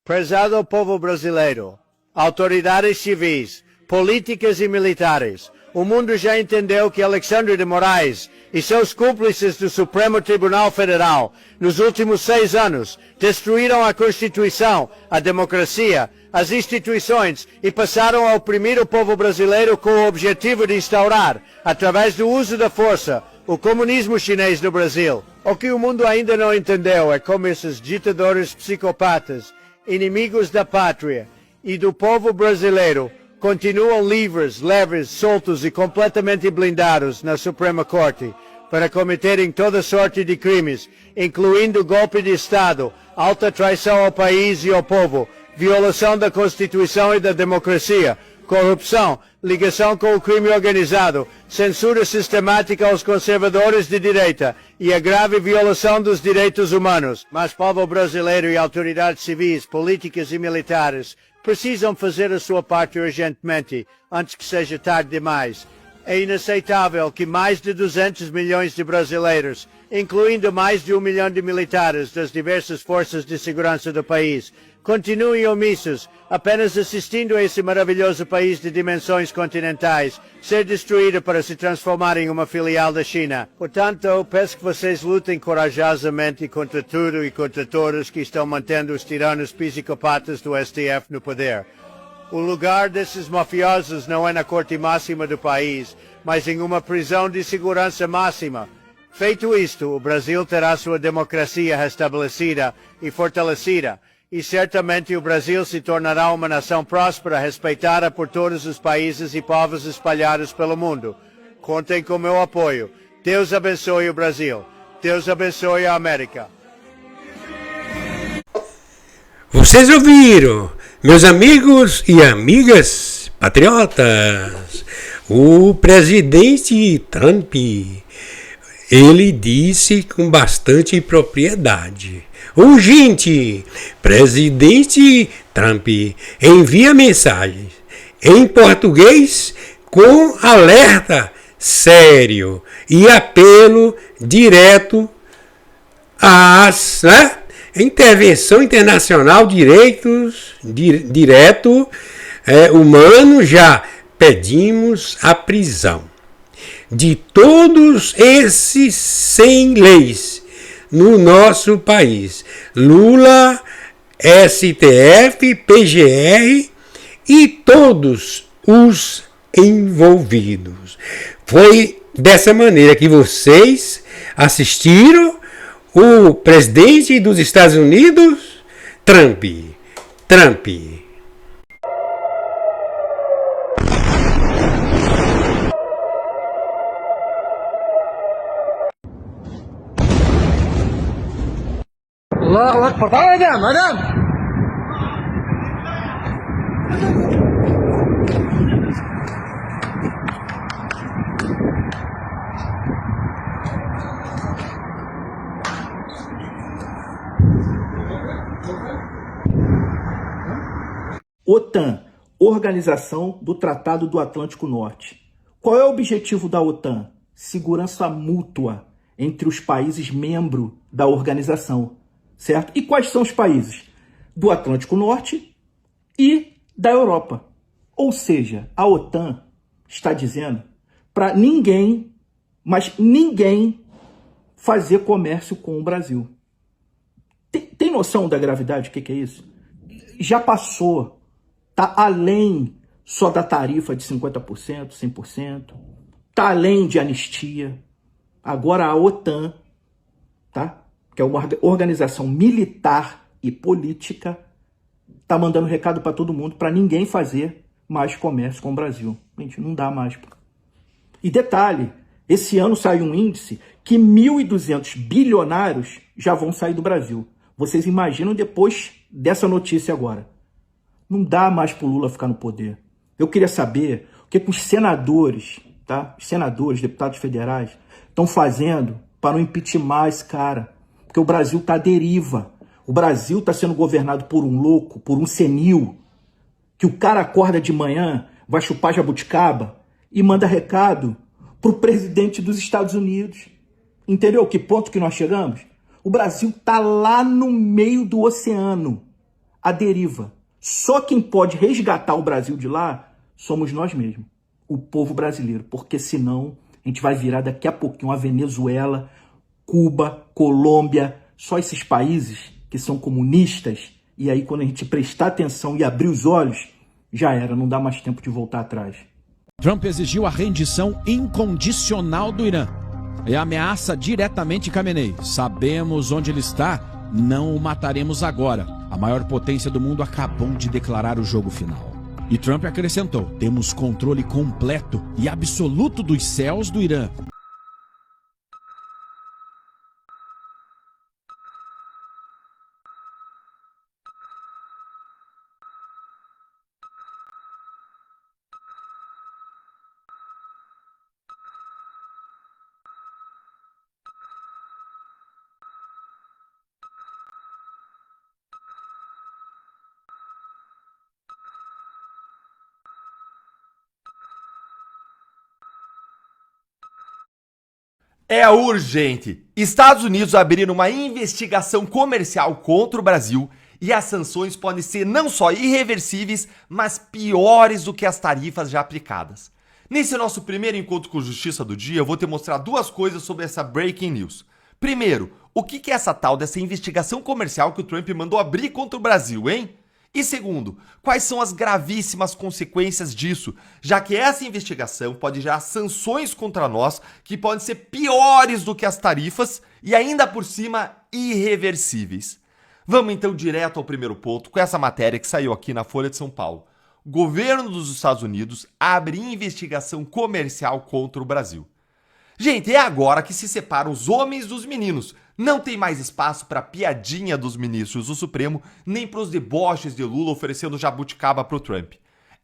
Prezado povo brasileiro, autoridades civis, políticas e militares, o mundo já entendeu que Alexandre de Moraes e seus cúmplices do Supremo Tribunal Federal, nos últimos 6 anos, destruíram a Constituição, a democracia, as instituições e passaram a oprimir o povo brasileiro com o objetivo de instaurar, através do uso da força, o comunismo chinês no Brasil. O que o mundo ainda não entendeu é como esses ditadores psicopatas, inimigos da pátria e do povo brasileiro, continuam livres, leves, soltos e completamente blindados na Suprema Corte para cometerem toda sorte de crimes, incluindo golpe de Estado, alta traição ao país e ao povo, violação da Constituição e da democracia, corrupção, ligação com o crime organizado, censura sistemática aos conservadores de direita e a grave violação dos direitos humanos. Mas povo brasileiro e autoridades civis, políticas e militares precisam fazer a sua parte urgentemente, antes que seja tarde demais. É inaceitável que mais de 200 milhões de brasileiros, incluindo mais de 1 milhão de militares das diversas forças de segurança do país, continuem omissos, apenas assistindo a esse maravilhoso país de dimensões continentais ser destruído para se transformar em uma filial da China. Portanto, eu peço que vocês lutem corajosamente contra tudo e contra todos que estão mantendo os tiranos psicopatas do STF no poder. O lugar desses mafiosos não é na corte máxima do país, mas em uma prisão de segurança máxima. Feito isto, o Brasil terá sua democracia restabelecida e fortalecida, e certamente o Brasil se tornará uma nação próspera, respeitada por todos os países e povos espalhados pelo mundo. Contem com meu apoio. Deus abençoe o Brasil. Deus abençoe a América. Vocês ouviram, meus amigos e amigas patriotas, o presidente Trump, ele disse com bastante propriedade: urgente, presidente Trump envia mensagens em português com alerta sério e apelo direto às intervenção internacional, direto humano. Já pedimos a prisão de todos esses 100 leis no nosso país: Lula, STF, PGR e todos os envolvidos. Foi dessa maneira que vocês assistiram o presidente dos Estados Unidos, Trump. الله أكبر. تعالى يا مدام. OTAN, Organização do Tratado do Atlântico Norte. Qual é o objetivo da OTAN? Segurança mútua entre os países membros da organização, certo? E quais são os países? do Atlântico Norte e da Europa. Ou seja, a OTAN está dizendo para ninguém, mas ninguém, fazer comércio com o Brasil. Tem noção da gravidade? O que é isso? Já passou, está além só da tarifa de 50%, 100%, está além de anistia. Agora a OTAN, tá? Que é uma organização militar e política, está mandando recado para todo mundo, para ninguém fazer mais comércio com o Brasil. Gente, não dá mais. E detalhe, esse ano saiu um índice que 1.200 bilionários já vão sair do Brasil. Vocês imaginam depois dessa notícia agora. Não dá mais para o Lula ficar no poder. Eu queria saber o que os senadores, tá? Os senadores, deputados federais, estão fazendo para não impeachment esse cara. Porque o Brasil está à deriva. O Brasil está sendo governado por um louco, por um senil, que o cara acorda de manhã, vai chupar jabuticaba e manda recado pro presidente dos Estados Unidos. Entendeu que ponto que nós chegamos? O Brasil está lá no meio do oceano, à deriva. Só quem pode resgatar o Brasil de lá somos nós mesmos, o povo brasileiro, porque senão a gente vai virar daqui a pouquinho a Venezuela, Cuba, Colômbia, só esses países que são comunistas, e aí quando a gente prestar atenção e abrir os olhos, já era, não dá mais tempo de voltar atrás. Trump exigiu a rendição incondicional do Irã e ameaça diretamente Khamenei. Sabemos onde ele está, não o mataremos agora. A maior potência do mundo acabou de declarar o jogo final. E Trump acrescentou: temos controle completo e absoluto dos céus do Irã. É urgente! Estados Unidos abriram uma investigação comercial contra o Brasil e as sanções podem ser não só irreversíveis, mas piores do que as tarifas já aplicadas. Nesse nosso primeiro encontro com Justiça do Dia, eu vou te mostrar duas coisas sobre essa breaking news. Primeiro, o que é essa tal dessa investigação comercial que o Trump mandou abrir contra o Brasil, hein? E segundo, quais são as gravíssimas consequências disso, já que essa investigação pode gerar sanções contra nós que podem ser piores do que as tarifas e ainda por cima irreversíveis. Vamos então direto ao primeiro ponto com essa matéria que saiu aqui na Folha de São Paulo. Governo dos Estados Unidos abre investigação comercial contra o Brasil. Gente, é agora que se separam os homens dos meninos. Não tem mais espaço para piadinha dos ministros do Supremo, nem para os deboches de Lula oferecendo jabuticaba para o Trump.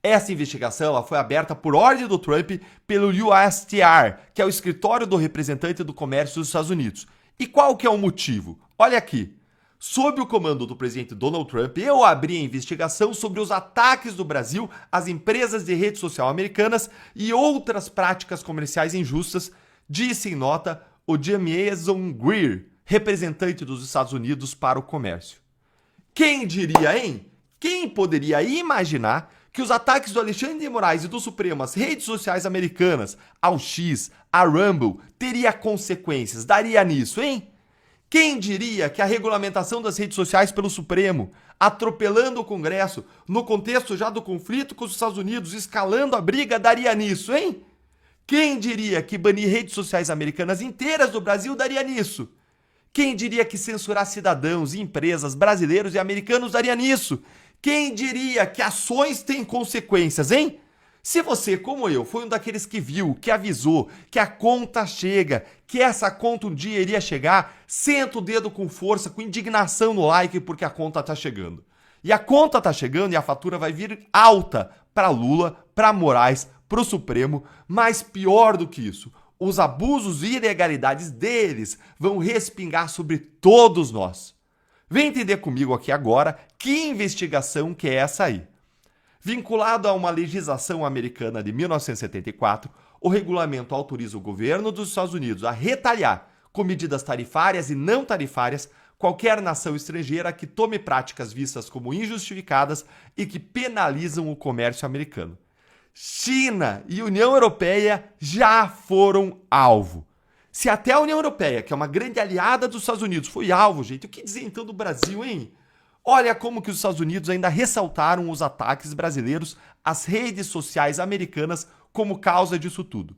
Essa investigação ela foi aberta por ordem do Trump pelo USTR, que é o escritório do representante do comércio dos Estados Unidos. E qual que é o motivo? Olha aqui. Sob o comando do presidente Donald Trump, eu abri a investigação sobre os ataques do Brasil às empresas de rede social americanas e outras práticas comerciais injustas, disse em nota o Jamieson Greer, representante dos Estados Unidos para o comércio. Quem diria, hein? Quem poderia imaginar que os ataques do Alexandre de Moraes e do Supremo às redes sociais americanas, ao X, a Rumble, teria consequências? Daria nisso, hein? Quem diria que a regulamentação das redes sociais pelo Supremo, atropelando o Congresso, no contexto já do conflito com os Estados Unidos, escalando a briga, daria nisso, hein? Quem diria que banir redes sociais americanas inteiras do Brasil daria nisso? Quem diria que censurar cidadãos e empresas brasileiros e americanos daria nisso? Quem diria que ações têm consequências, hein? Se você, como eu, foi um daqueles que viu, que avisou, que a conta chega, que essa conta um dia iria chegar, senta o dedo com força, com indignação no like, porque a conta tá chegando. E a conta tá chegando e a fatura vai vir alta para Lula, para Moraes, para o Supremo, mas pior do que isso, os abusos e ilegalidades deles vão respingar sobre todos nós. Vem entender comigo aqui agora que investigação que é essa aí. Vinculado a uma legislação americana de 1974, o regulamento autoriza o governo dos Estados Unidos a retalhar com medidas tarifárias e não tarifárias qualquer nação estrangeira que tome práticas vistas como injustificadas e que penalizam o comércio americano. China e União Europeia já foram alvo. Se até a União Europeia, que é uma grande aliada dos Estados Unidos, foi alvo, gente, o que dizer então do Brasil, hein? Olha como que os Estados Unidos ainda ressaltaram os ataques brasileiros às redes sociais americanas como causa disso tudo.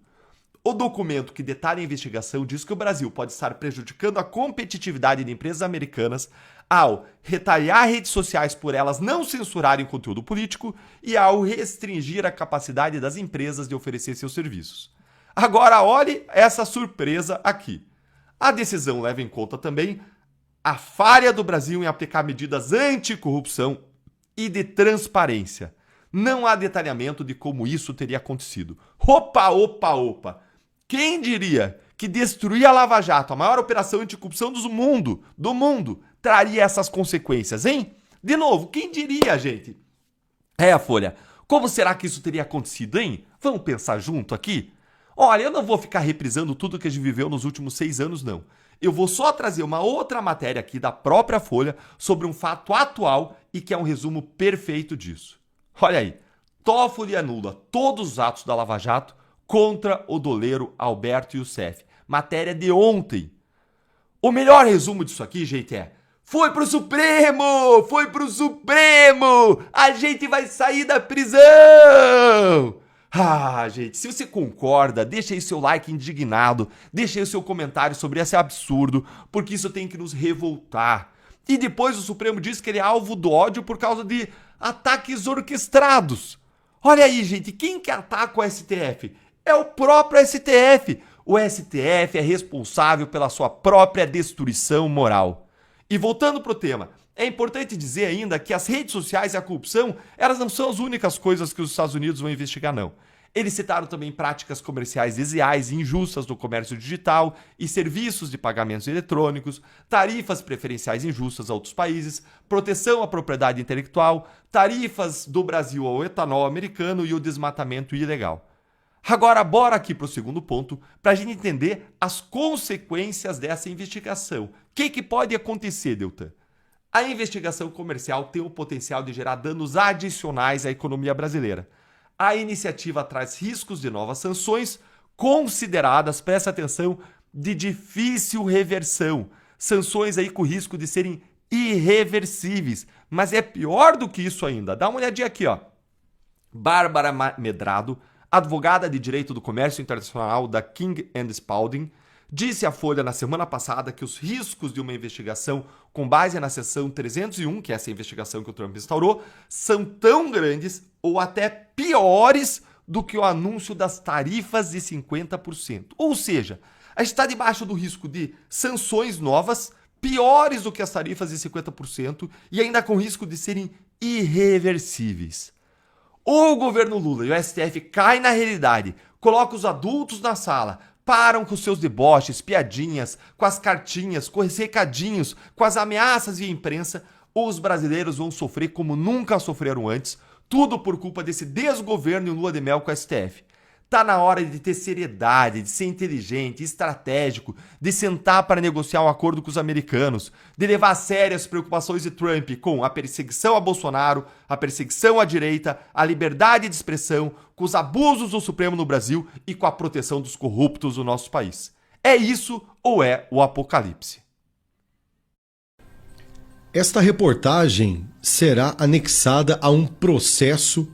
O documento que detalha a investigação diz que o Brasil pode estar prejudicando a competitividade de empresas americanas ao retalhar redes sociais por elas não censurarem conteúdo político e ao restringir a capacidade das empresas de oferecer seus serviços. Agora olhe essa surpresa aqui. A decisão leva em conta também a falha do Brasil em aplicar medidas anticorrupção e de transparência. Não há detalhamento de como isso teria acontecido. Opa! Quem diria que destruir a Lava Jato, a maior operação anticorrupção do mundo, traria essas consequências, hein? De novo, quem diria, gente? A Folha, como será que isso teria acontecido, hein? Vamos pensar junto aqui? Olha, eu não vou ficar reprisando tudo que a gente viveu nos últimos 6 anos, não. Eu vou só trazer uma outra matéria aqui da própria Folha sobre um fato atual e que é um resumo perfeito disso. Olha aí, Toffoli anula todos os atos da Lava Jato contra o doleiro Alberto Youssef. Matéria de ontem. O melhor resumo disso aqui, gente, é: foi pro Supremo! A gente vai sair da prisão! Ah, gente, se você concorda, deixa aí seu like indignado, deixa aí o seu comentário sobre esse absurdo, porque isso tem que nos revoltar. E depois o Supremo diz que ele é alvo do ódio por causa de ataques orquestrados. Olha aí, gente, quem que ataca o STF? É o próprio STF. O STF é responsável pela sua própria destruição moral. E voltando pro tema, é importante dizer ainda que as redes sociais e a corrupção, elas não são as únicas coisas que os Estados Unidos vão investigar, não. Eles citaram também práticas comerciais desleais e injustas no comércio digital e serviços de pagamentos eletrônicos, tarifas preferenciais injustas a outros países, proteção à propriedade intelectual, tarifas do Brasil ao etanol americano e o desmatamento ilegal. Agora, bora aqui para o segundo ponto, para a gente entender as consequências dessa investigação. O que pode acontecer, Deltan? A investigação comercial tem o potencial de gerar danos adicionais à economia brasileira. A iniciativa traz riscos de novas sanções consideradas, presta atenção, de difícil reversão. Sanções aí com risco de serem irreversíveis. Mas é pior do que isso ainda. Dá uma olhadinha aqui, ó. Bárbara Medrado, advogada de direito do comércio internacional da King & Spalding, disse à Folha na semana passada que os riscos de uma investigação com base na seção 301, que é essa investigação que o Trump instaurou, são tão grandes ou até piores do que o anúncio das tarifas de 50%. Ou seja, a gente está debaixo do risco de sanções novas, piores do que as tarifas de 50% e ainda com risco de serem irreversíveis. O governo Lula e o STF caem na realidade, colocam os adultos na sala, param com seus deboches, piadinhas, com as cartinhas, com os recadinhos, com as ameaças via imprensa, os brasileiros vão sofrer como nunca sofreram antes, tudo por culpa desse desgoverno e lua de mel com o STF. Tá na hora de ter seriedade, de ser inteligente, estratégico, de sentar para negociar um acordo com os americanos, de levar a sério as preocupações de Trump com a perseguição a Bolsonaro, a perseguição à direita, a liberdade de expressão, com os abusos do Supremo no Brasil e com a proteção dos corruptos do nosso país. É isso ou é o apocalipse? Esta reportagem será anexada a um processo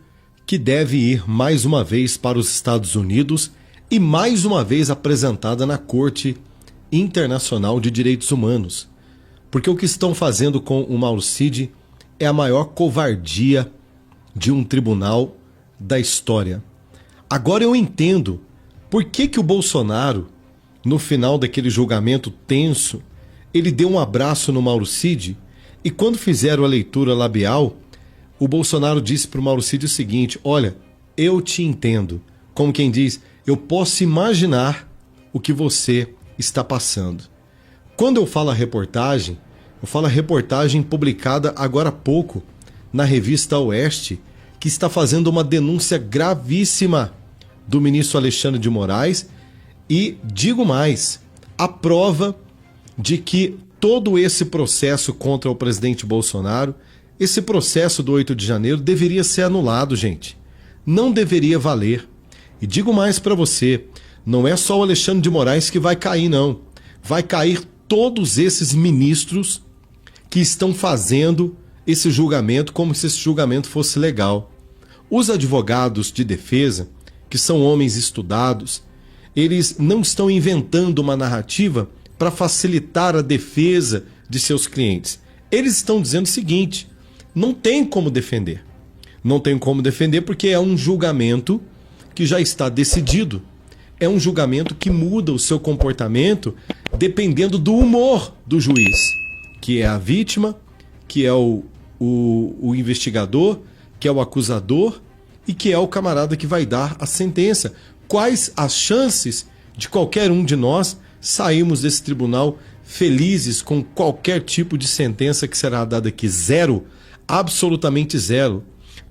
que deve ir mais uma vez para os Estados Unidos e mais uma vez apresentada na Corte Internacional de Direitos Humanos. Porque o que estão fazendo com o Mauro Cid é a maior covardia de um tribunal da história. Agora eu entendo por que o Bolsonaro, no final daquele julgamento tenso, ele deu um abraço no Mauro Cid e quando fizeram a leitura labial, o Bolsonaro disse para o Mauro Cid o seguinte: olha, eu te entendo. Como quem diz, eu posso imaginar o que você está passando. Quando eu falo a reportagem, eu falo a reportagem publicada agora há pouco na revista Oeste, que está fazendo uma denúncia gravíssima do ministro Alexandre de Moraes e, digo mais, a prova de que todo esse processo contra o presidente Bolsonaro, esse processo do 8 de janeiro deveria ser anulado, gente. Não deveria valer. E digo mais para você, não é só o Alexandre de Moraes que vai cair, não. Vai cair todos esses ministros que estão fazendo esse julgamento como se esse julgamento fosse legal. Os advogados de defesa, que são homens estudados, eles não estão inventando uma narrativa para facilitar a defesa de seus clientes. Eles estão dizendo o seguinte: não tem como defender. Não tem como defender porque é um julgamento que já está decidido. É um julgamento que muda o seu comportamento dependendo do humor do juiz, que é a vítima, que é o investigador, que é o acusador e que é o camarada que vai dar a sentença. Quais as chances de qualquer um de nós sairmos desse tribunal felizes com qualquer tipo de sentença que será dada aqui? Zero, absolutamente zero.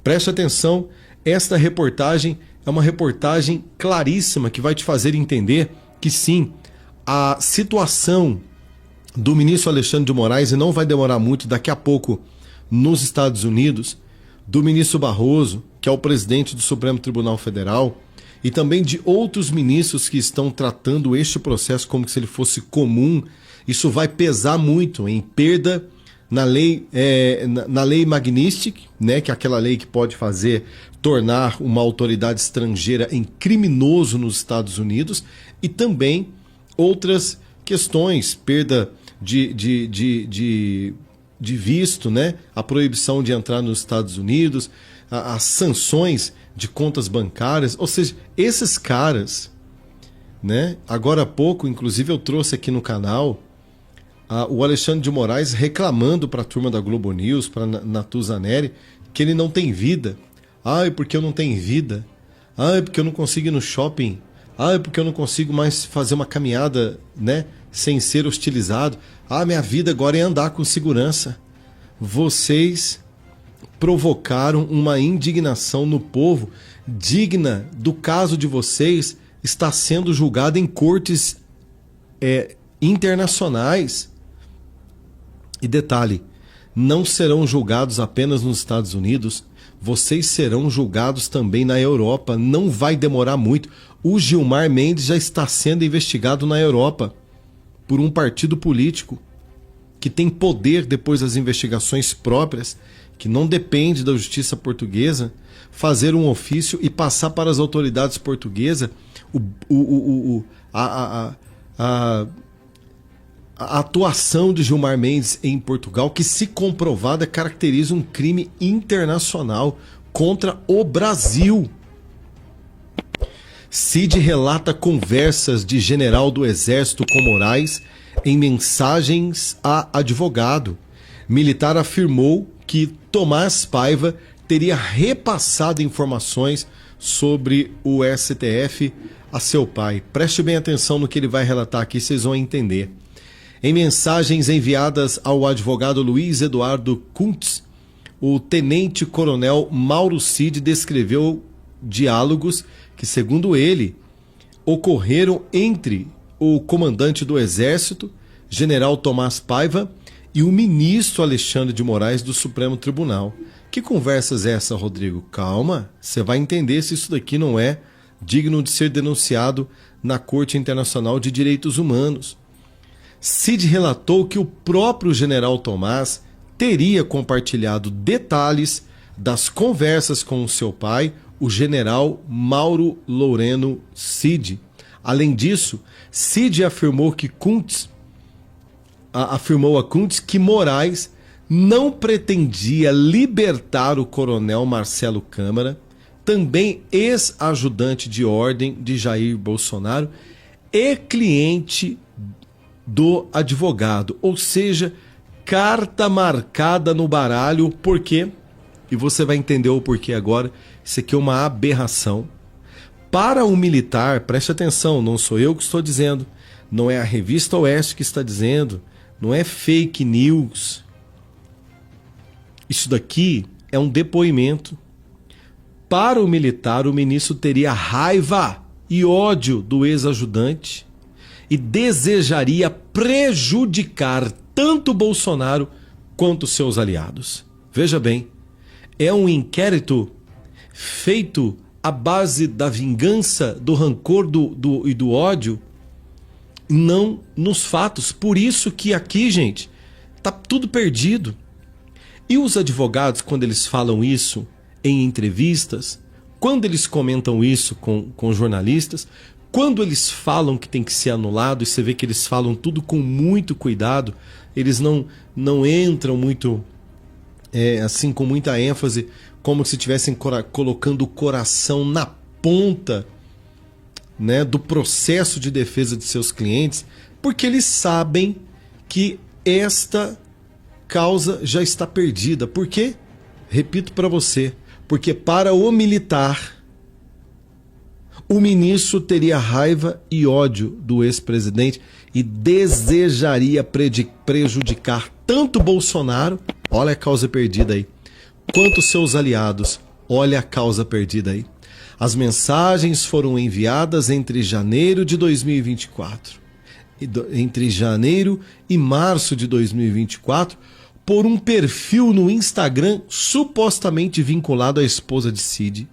Preste atenção, esta reportagem é uma reportagem claríssima que vai te fazer entender que sim, a situação do ministro Alexandre de Moraes, e não vai demorar muito, daqui a pouco, nos Estados Unidos, do ministro Barroso, que é o presidente do Supremo Tribunal Federal, e também de outros ministros que estão tratando este processo como se ele fosse comum, isso vai pesar muito em perda na lei Magnitsky, né, que é aquela lei que pode tornar uma autoridade estrangeira em criminoso nos Estados Unidos, e também outras questões, perda de visto, né, a proibição de entrar nos Estados Unidos, as sanções de contas bancárias. Ou seja, esses caras, né, agora há pouco, inclusive eu trouxe aqui no canal o Alexandre de Moraes reclamando para a turma da Globo News, para Natuzaneri, que ele não tem vida. Ai, porque eu não tenho vida. Ai, porque eu não consigo ir no shopping. Ai, porque eu não consigo mais fazer uma caminhada, né, sem ser hostilizado. Ah, minha vida agora é andar com segurança. Vocês provocaram uma indignação no povo digna do caso de vocês estar sendo julgado em cortes internacionais. E detalhe, não serão julgados apenas nos Estados Unidos, vocês serão julgados também na Europa. Não vai demorar muito. O Gilmar Mendes já está sendo investigado na Europa por um partido político que tem poder depois das investigações próprias, que não depende da justiça portuguesa, fazer um ofício e passar para as autoridades portuguesas a atuação de Gilmar Mendes em Portugal, que, se comprovada, caracteriza um crime internacional contra o Brasil. Cid relata conversas de general do Exército com Moraes em mensagens a advogado. Militar afirmou que Tomás Paiva teria repassado informações sobre o STF a seu pai. Preste bem atenção no que ele vai relatar aqui, vocês vão entender. Em mensagens enviadas ao advogado Luiz Eduardo Kuntz, o tenente-coronel Mauro Cid descreveu diálogos que, segundo ele, ocorreram entre o comandante do Exército, general Tomás Paiva, e o ministro Alexandre de Moraes do Supremo Tribunal. Que conversas é essa, Rodrigo? Calma, você vai entender se isso daqui não é digno de ser denunciado na Corte Internacional de Direitos Humanos. Cid relatou que o próprio general Tomás teria compartilhado detalhes das conversas com o seu pai, o general Mauro Loureno Cid. Além disso, Cid afirmou a Kuntz que Moraes não pretendia libertar o coronel Marcelo Câmara, também ex-ajudante de ordem de Jair Bolsonaro e cliente do advogado. Ou seja, carta marcada no baralho. Por quê? E você vai entender o porquê agora. Isso aqui é uma aberração. Para um militar, preste atenção, não sou eu que estou dizendo, não é a Revista Oeste que está dizendo, não é fake news. Isso daqui é um depoimento. Para o militar, o ministro teria raiva e ódio do ex-ajudante e desejaria prejudicar tanto Bolsonaro quanto seus aliados. Veja bem, é um inquérito feito à base da vingança, do rancor e do ódio, não nos fatos. Por isso que aqui, gente, tá tudo perdido. E os advogados, quando eles falam isso em entrevistas, quando eles comentam isso com jornalistas, quando eles falam que tem que ser anulado, e você vê que eles falam tudo com muito cuidado, eles não entram muito, assim, com muita ênfase, como se estivessem colocando o coração na ponta, né, do processo de defesa de seus clientes, porque eles sabem que esta causa já está perdida. Por quê? Repito para você, porque para o militar, o ministro teria raiva e ódio do ex-presidente e desejaria prejudicar tanto Bolsonaro, olha a causa perdida aí, quanto seus aliados, olha a causa perdida aí. As mensagens foram enviadas entre janeiro de 2024, entre janeiro e março de 2024, por um perfil no Instagram supostamente vinculado à esposa de Cid.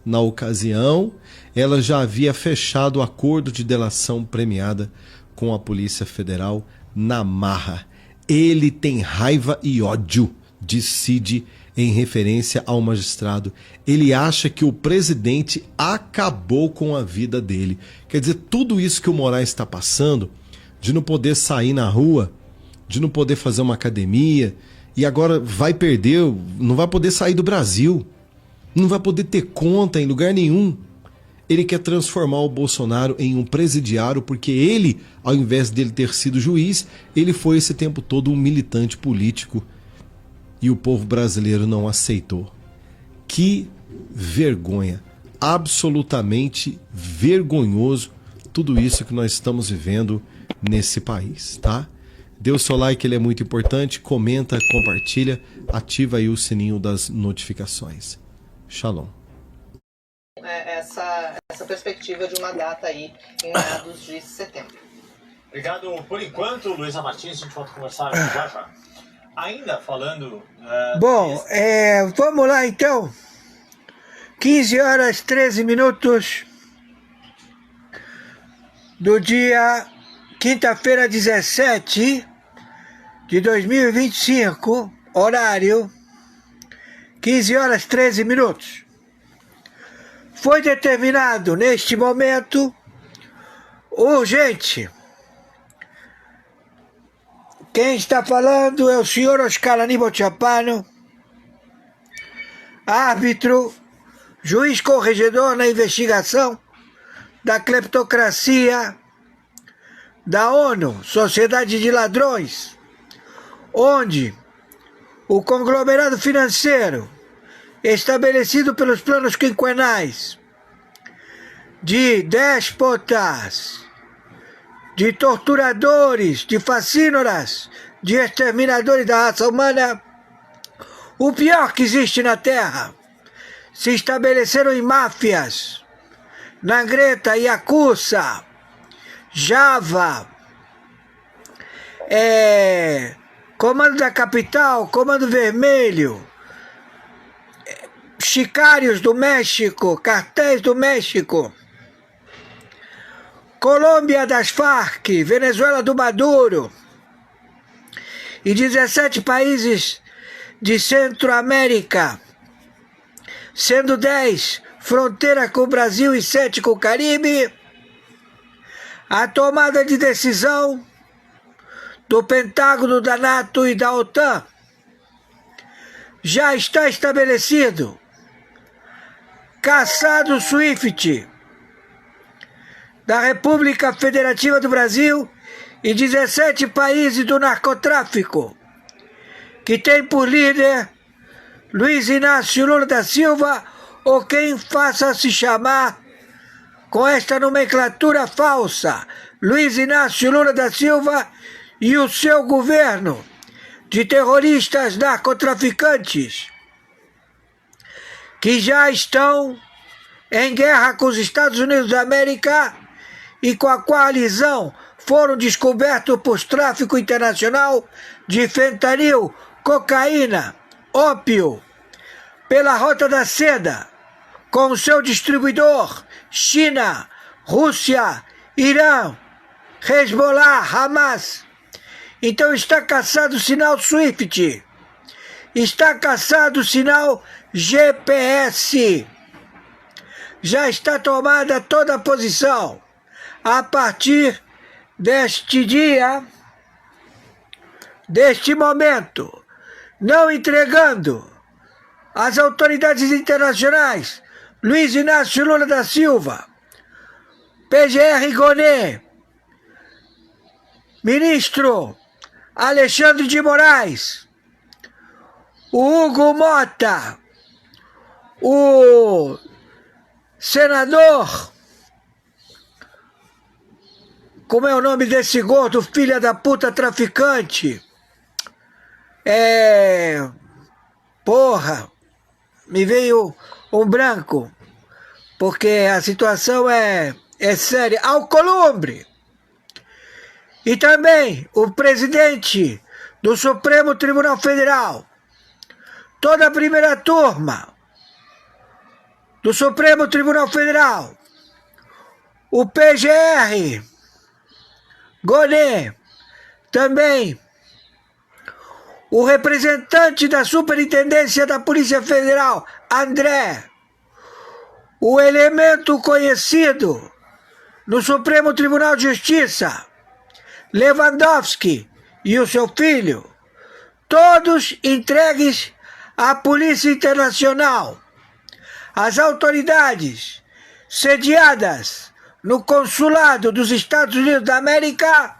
Na ocasião, ela já havia fechado o acordo de delação premiada com a Polícia Federal na marra. Ele tem raiva e ódio de Cid em referência ao magistrado. Ele acha que o presidente acabou com a vida dele. Quer dizer, tudo isso que o Moraes está passando, de não poder sair na rua, de não poder fazer uma academia, e agora vai perder, não vai poder sair do Brasil, não vai poder ter conta em lugar nenhum. Ele quer transformar o Bolsonaro em um presidiário, porque ele, ao invés dele ter sido juiz, ele foi esse tempo todo um militante político. E o povo brasileiro não aceitou. Que vergonha. Absolutamente vergonhoso tudo isso que nós estamos vivendo nesse país, tá? Dê o seu like, ele é muito importante. Comenta, compartilha, ativa aí o sininho das notificações. Shalom. Essa perspectiva de uma data aí em meados de setembro. Obrigado por enquanto, Luísa Martins. A gente volta a conversar já já. Ainda falando... Bom, vamos lá então. 15 horas 13 minutos do dia quinta-feira 17 de 2025, horário 15 horas 13 minutos. Foi determinado neste momento urgente. Quem está falando é o senhor Oscar Aníbal Chapano, árbitro, juiz corregedor na investigação da cleptocracia da ONU, Sociedade de Ladrões, onde o conglomerado financeiro estabelecido pelos planos quinquenais de déspotas, de torturadores, de facínoras, de exterminadores da raça humana, o pior que existe na Terra, se estabeleceram em máfias, Nangreta, Yakuza, Java, Comando da Capital, Comando Vermelho, Sicários do México, Cartéis do México, Colômbia das Farc, Venezuela do Maduro e 17 países de Centro-América, sendo 10 fronteira com o Brasil e 7 com o Caribe. A tomada de decisão do Pentágono, da NATO e da OTAN já está estabelecido. Caçado o SWIFT da República Federativa do Brasil e 17 países do narcotráfico, que tem por líder Luiz Inácio Lula da Silva, ou quem faça se chamar com esta nomenclatura falsa, Luiz Inácio Lula da Silva e o seu governo de terroristas narcotraficantes, que já estão em guerra com os Estados Unidos da América e com a coalizão foram descobertos por tráfico internacional de fentanil, cocaína, ópio, pela Rota da Seda, com o seu distribuidor China, Rússia, Irã, Hezbollah, Hamas. Então está caçado o sinal SWIFT, está caçado o sinal GPS, já está tomada toda a posição. A partir deste dia, deste momento, não entregando às autoridades internacionais Luiz Inácio Lula da Silva, PGR Gonet, ministro Alexandre de Moraes, o Hugo Mota, o senador, como é o nome desse gordo, filha da puta traficante? Porra, me veio um branco, porque a situação é séria. Alcolumbre. E também o presidente do Supremo Tribunal Federal, toda a primeira turma do Supremo Tribunal Federal, o PGR Gonet, também o representante da Superintendência da Polícia Federal, André, o elemento conhecido no Supremo Tribunal de Justiça, Lewandowski e o seu filho, todos entregues à Polícia Internacional. As autoridades sediadas no Consulado dos Estados Unidos da América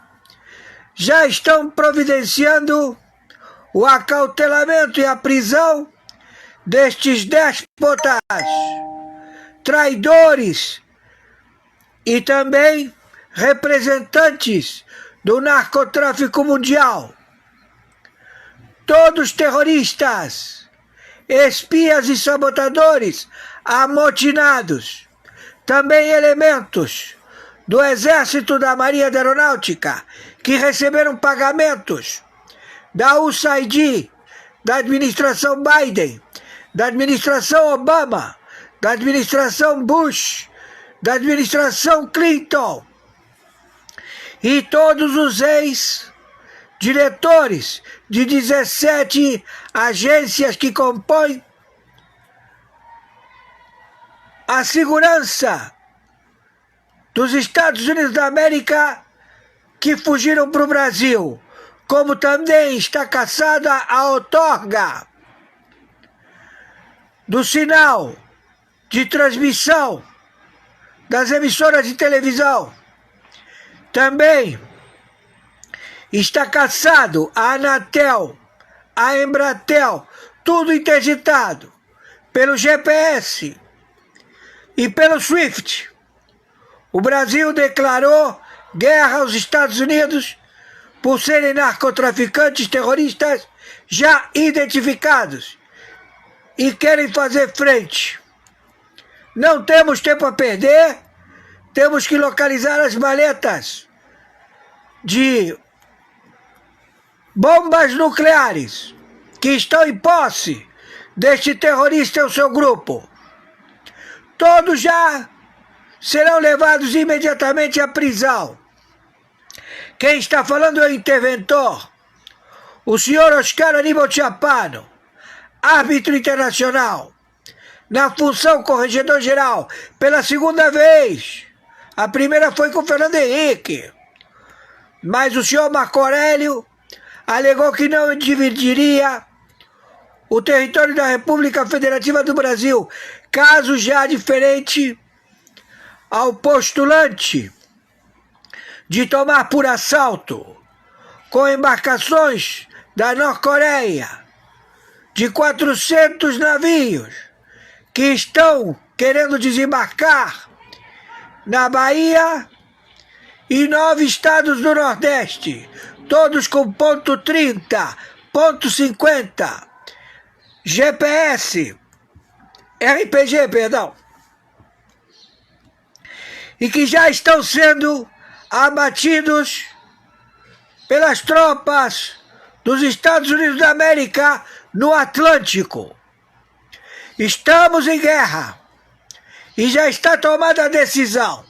já estão providenciando o acautelamento e a prisão destes déspotas, traidores e também representantes do narcotráfico mundial. Todos terroristas, espias e sabotadores amotinados, também elementos do Exército da Marinha da Aeronáutica que receberam pagamentos da USAID, da administração Biden, da administração Obama, da administração Bush, da administração Clinton e todos os ex-diretores de 17 agências que compõem a segurança dos Estados Unidos da América que fugiram para o Brasil, como também está caçada a outorga do sinal de transmissão das emissoras de televisão. Também está caçado a Anatel, a Embratel, tudo interditado pelo GPS e pelo SWIFT. O Brasil declarou guerra aos Estados Unidos por serem narcotraficantes terroristas já identificados e querem fazer frente. Não temos tempo a perder, temos que localizar as maletas de bombas nucleares que estão em posse deste terrorista e o seu grupo. Todos já serão levados imediatamente à prisão. Quem está falando é o interventor, o senhor Oscar Aníbal Chiapano, árbitro internacional, na função corregedor-geral, pela segunda vez. A primeira foi com o Fernando Henrique, mas o senhor Marco Aurélio alegou que não dividiria o território da República Federativa do Brasil, caso já diferente ao postulante de tomar por assalto, com embarcações da Norte-Coreia, de 400 navios que estão querendo desembarcar na Bahia e 9 estados do Nordeste, todos com ponto 30, ponto 50, GPS, RPG, perdão, e que já estão sendo abatidos pelas tropas dos Estados Unidos da América no Atlântico. Estamos em guerra e já está tomada a decisão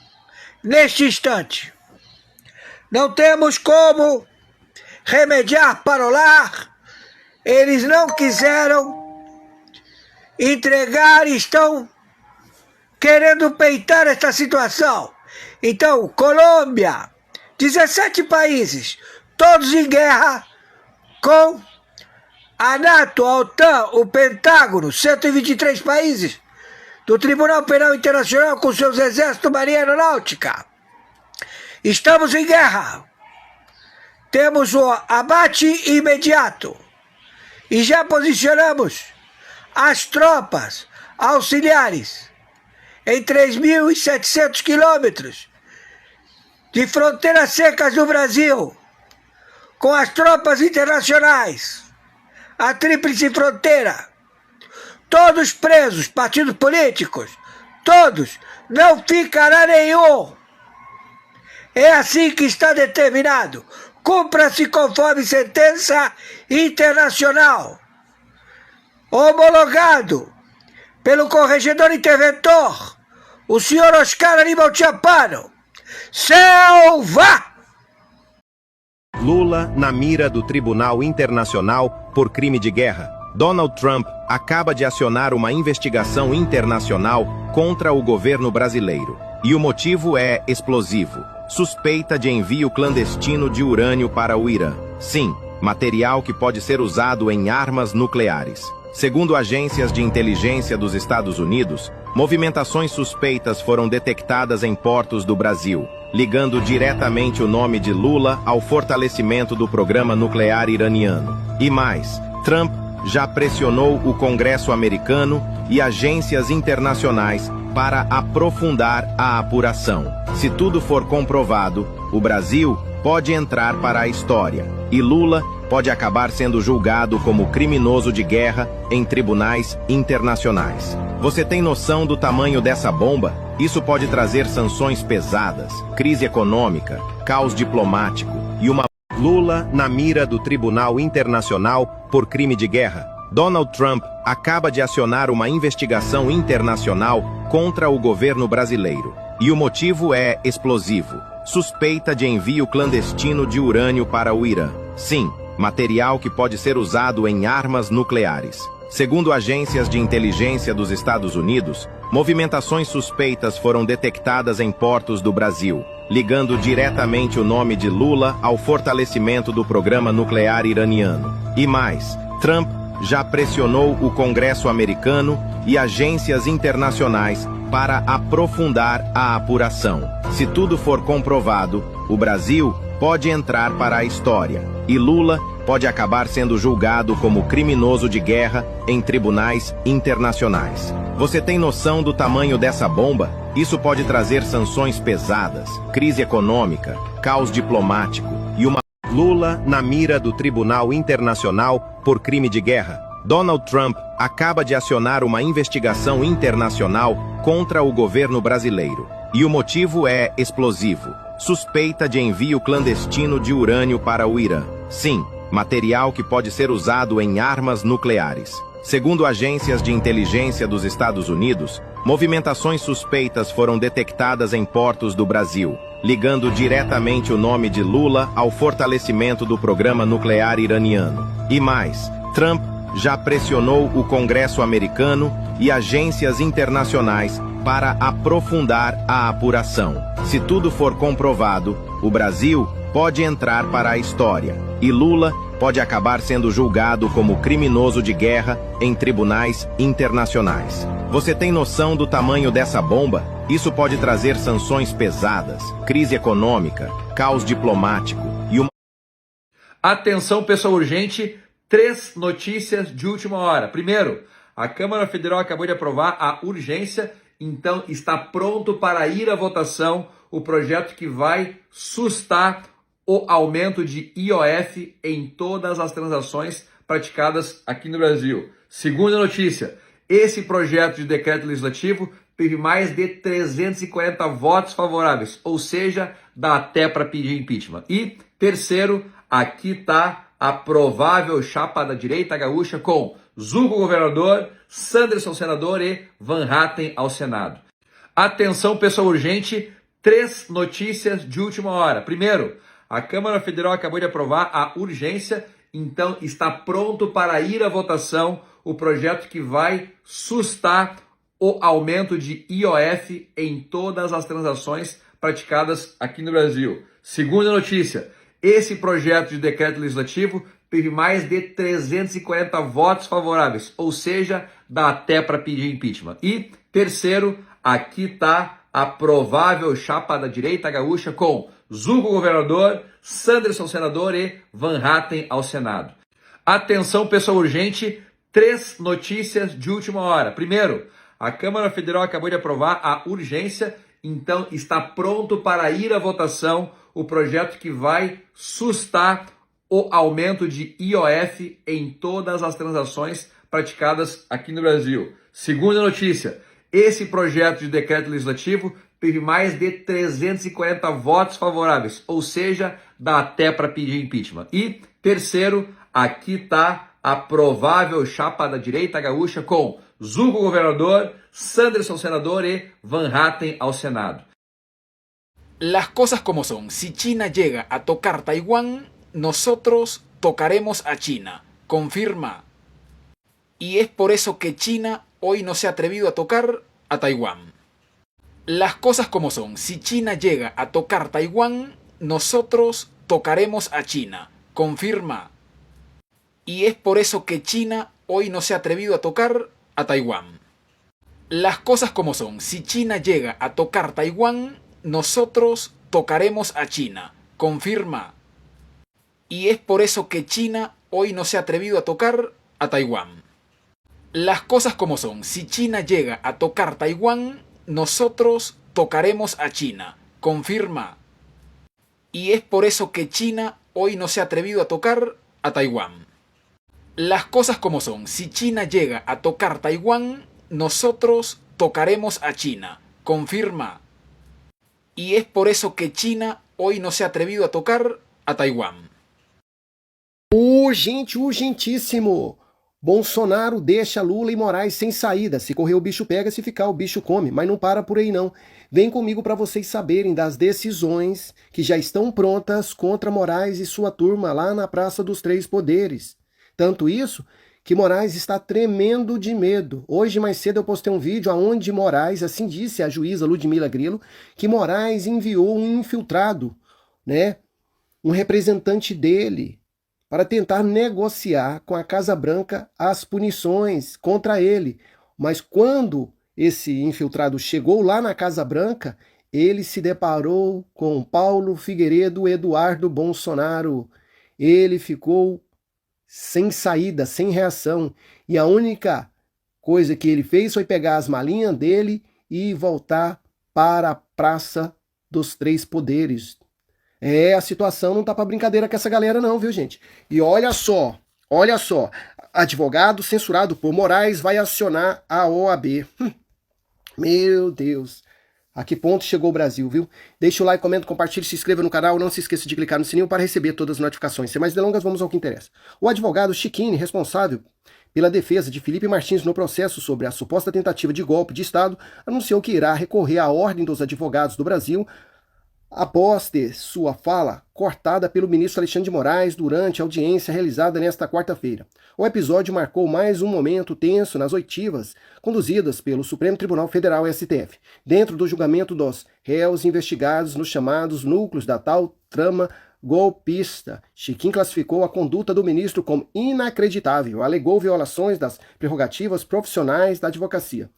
neste instante. Não temos como remediar para o lar. Eles não quiseram entregar e estão querendo peitar esta situação. Então, Colômbia, 17 países, todos em guerra com a NATO, a OTAN, o Pentágono, 123 países do Tribunal Penal Internacional com seus exércitos, marinha aeronáutica. Estamos em guerra. Temos o abate imediato e já posicionamos as tropas auxiliares em 3.700 quilômetros de fronteiras secas do Brasil, com as tropas internacionais, a Tríplice Fronteira, todos presos, partidos políticos, todos, não ficará nenhum. É assim que está determinado. Cumpra-se conforme sentença internacional, homologado pelo corregedor interventor, o senhor Oscar Aníbal Champano. Selva! Lula na mira do Tribunal Internacional por crime de guerra. Donald Trump acaba de acionar uma investigação internacional contra o governo brasileiro. E o motivo é explosivo. Suspeita de envio clandestino de urânio para o Irã. Sim, material que pode ser usado em armas nucleares. Segundo agências de inteligência dos Estados Unidos, movimentações suspeitas foram detectadas em portos do Brasil, ligando diretamente o nome de Lula ao fortalecimento do programa nuclear iraniano. E mais, Trump já pressionou o Congresso americano e agências internacionais para aprofundar a apuração. Se tudo for comprovado, o Brasil pode entrar para a história e Lula pode acabar sendo julgado como criminoso de guerra em tribunais internacionais. Você tem noção do tamanho dessa bomba? Isso pode trazer sanções pesadas, crise econômica, caos diplomático e uma Lula na mira do Tribunal Internacional por crime de guerra. Donald Trump acaba de acionar uma investigação internacional contra o governo brasileiro. E o motivo é explosivo. Suspeita de envio clandestino de urânio para o Irã. Sim, material que pode ser usado em armas nucleares. Segundo agências de inteligência dos Estados Unidos, movimentações suspeitas foram detectadas em portos do Brasil, ligando diretamente o nome de Lula ao fortalecimento do programa nuclear iraniano. E mais, Trump já pressionou o Congresso americano e agências internacionais para aprofundar a apuração. Se tudo for comprovado, o Brasil pode entrar para a história e Lula pode acabar sendo julgado como criminoso de guerra em tribunais internacionais. Você tem noção do tamanho dessa bomba? Isso pode trazer sanções pesadas, crise econômica, caos diplomático e uma Lula na mira do Tribunal Internacional por crime de guerra. Donald Trump acaba de acionar uma investigação internacional contra o governo brasileiro. E o motivo é explosivo. Suspeita de envio clandestino de urânio para o Irã. Sim, material que pode ser usado em armas nucleares. Segundo agências de inteligência dos Estados Unidos, movimentações suspeitas foram detectadas em portos do Brasil, ligando diretamente o nome de Lula ao fortalecimento do programa nuclear iraniano. E mais, Trump já pressionou o Congresso americano e agências internacionais para aprofundar a apuração. Se tudo for comprovado, o Brasil pode entrar para a história e Lula pode acabar sendo julgado como criminoso de guerra em tribunais internacionais. Você tem noção do tamanho dessa bomba? Isso pode trazer sanções pesadas, crise econômica, caos diplomático e uma... Atenção, pessoal urgente, 3 notícias de última hora. Primeiro, a Câmara Federal acabou de aprovar a urgência, então está pronto para ir à votação o projeto que vai sustar o aumento de IOF em todas as transações praticadas aqui no Brasil. Segunda notícia, esse projeto de decreto legislativo teve mais de 340 votos favoráveis, ou seja, dá até para pedir impeachment. E terceiro, aqui está a provável chapa da direita gaúcha com Zuco governador, Sanderson senador e Van Hatten ao Senado. Atenção, pessoal urgente, 3 notícias de última hora. Primeiro, a Câmara Federal acabou de aprovar a urgência, então está pronto para ir à votação o projeto que vai sustar o aumento de IOF em todas as transações praticadas aqui no Brasil. Segunda notícia, esse projeto de decreto legislativo teve mais de 340 votos favoráveis, ou seja, dá até para pedir impeachment. E terceiro, aqui está a provável chapa da direita gaúcha com Zuco governador, Sanderson senador e Van Hatten ao Senado. Atenção, pessoal urgente, 3 notícias de última hora. Primeiro, a Câmara Federal acabou de aprovar a urgência, então está pronto para ir à votação o projeto que vai sustar o aumento de IOF em todas as transações praticadas aqui no Brasil. Segunda notícia, esse projeto de decreto legislativo teve mais de 340 votos favoráveis, ou seja, dá até para pedir impeachment. E terceiro, aqui está a provável chapa da direita gaúcha com Zuco governador, Sanderson senador e Van Hatten ao Senado. Las cosas como son, si China llega a tocar Taiwán, nosotros tocaremos a China, confirma. Y es por eso que China hoy no se ha atrevido a tocar a Taiwán. Las cosas como son, si China llega a tocar Taiwán, nosotros tocaremos a China, confirma. Y es por eso que China hoy no se ha atrevido a tocar a Taiwán. Las cosas como son, si China llega a tocar Taiwán, nosotros tocaremos a China, confirma. Y es por eso que China hoy no se ha atrevido a tocar a Taiwán. Las cosas como son, si China llega a tocar Taiwán, nosotros tocaremos a China, confirma. Y es por eso que China hoy no se ha atrevido a tocar a Taiwán. Las cosas como son, si China llega a tocar Taiwán, nosotros tocaremos a China, confirma. Y es por eso que China hoy no se ha atrevido a tocar a Taiwán. Urgente, urgentíssimo! Bolsonaro deixa Lula e Moraes sem saída. Se correr o bicho pega, se ficar o bicho come. Mas não para por aí não. Vem comigo para vocês saberem das decisões que já estão prontas contra Moraes e sua turma lá na Praça dos Três Poderes. Tanto isso que Moraes está tremendo de medo. Hoje mais cedo eu postei um vídeo onde Moraes, assim disse a juíza Ludmila Grilo, que Moraes enviou um infiltrado, né, um representante dele, para tentar negociar com a Casa Branca as punições contra ele. Mas quando esse infiltrado chegou lá na Casa Branca, ele se deparou com Paulo Figueiredo Eduardo Bolsonaro. Ele ficou sem saída, sem reação. E a única coisa que ele fez foi pegar as malinhas dele e voltar para a Praça dos Três Poderes. A situação não tá para brincadeira com essa galera não, viu, gente? E olha só, advogado censurado por Moraes vai acionar a OAB. Meu Deus, a que ponto chegou o Brasil, viu? Deixa o like, comenta, compartilhe, se inscreva no canal, não se esqueça de clicar no sininho para receber todas as notificações. Sem mais delongas, vamos ao que interessa. O advogado Chiquini, responsável pela defesa de Felipe Martins no processo sobre a suposta tentativa de golpe de Estado, anunciou que irá recorrer à Ordem dos Advogados do Brasil após ter sua fala cortada pelo ministro Alexandre de Moraes durante a audiência realizada nesta quarta-feira. O episódio marcou mais um momento tenso nas oitivas conduzidas pelo Supremo Tribunal Federal STF, dentro do julgamento dos réus investigados nos chamados núcleos da tal trama golpista. Chiquinho classificou a conduta do ministro como inacreditável, alegou violações das prerrogativas profissionais da advocacia.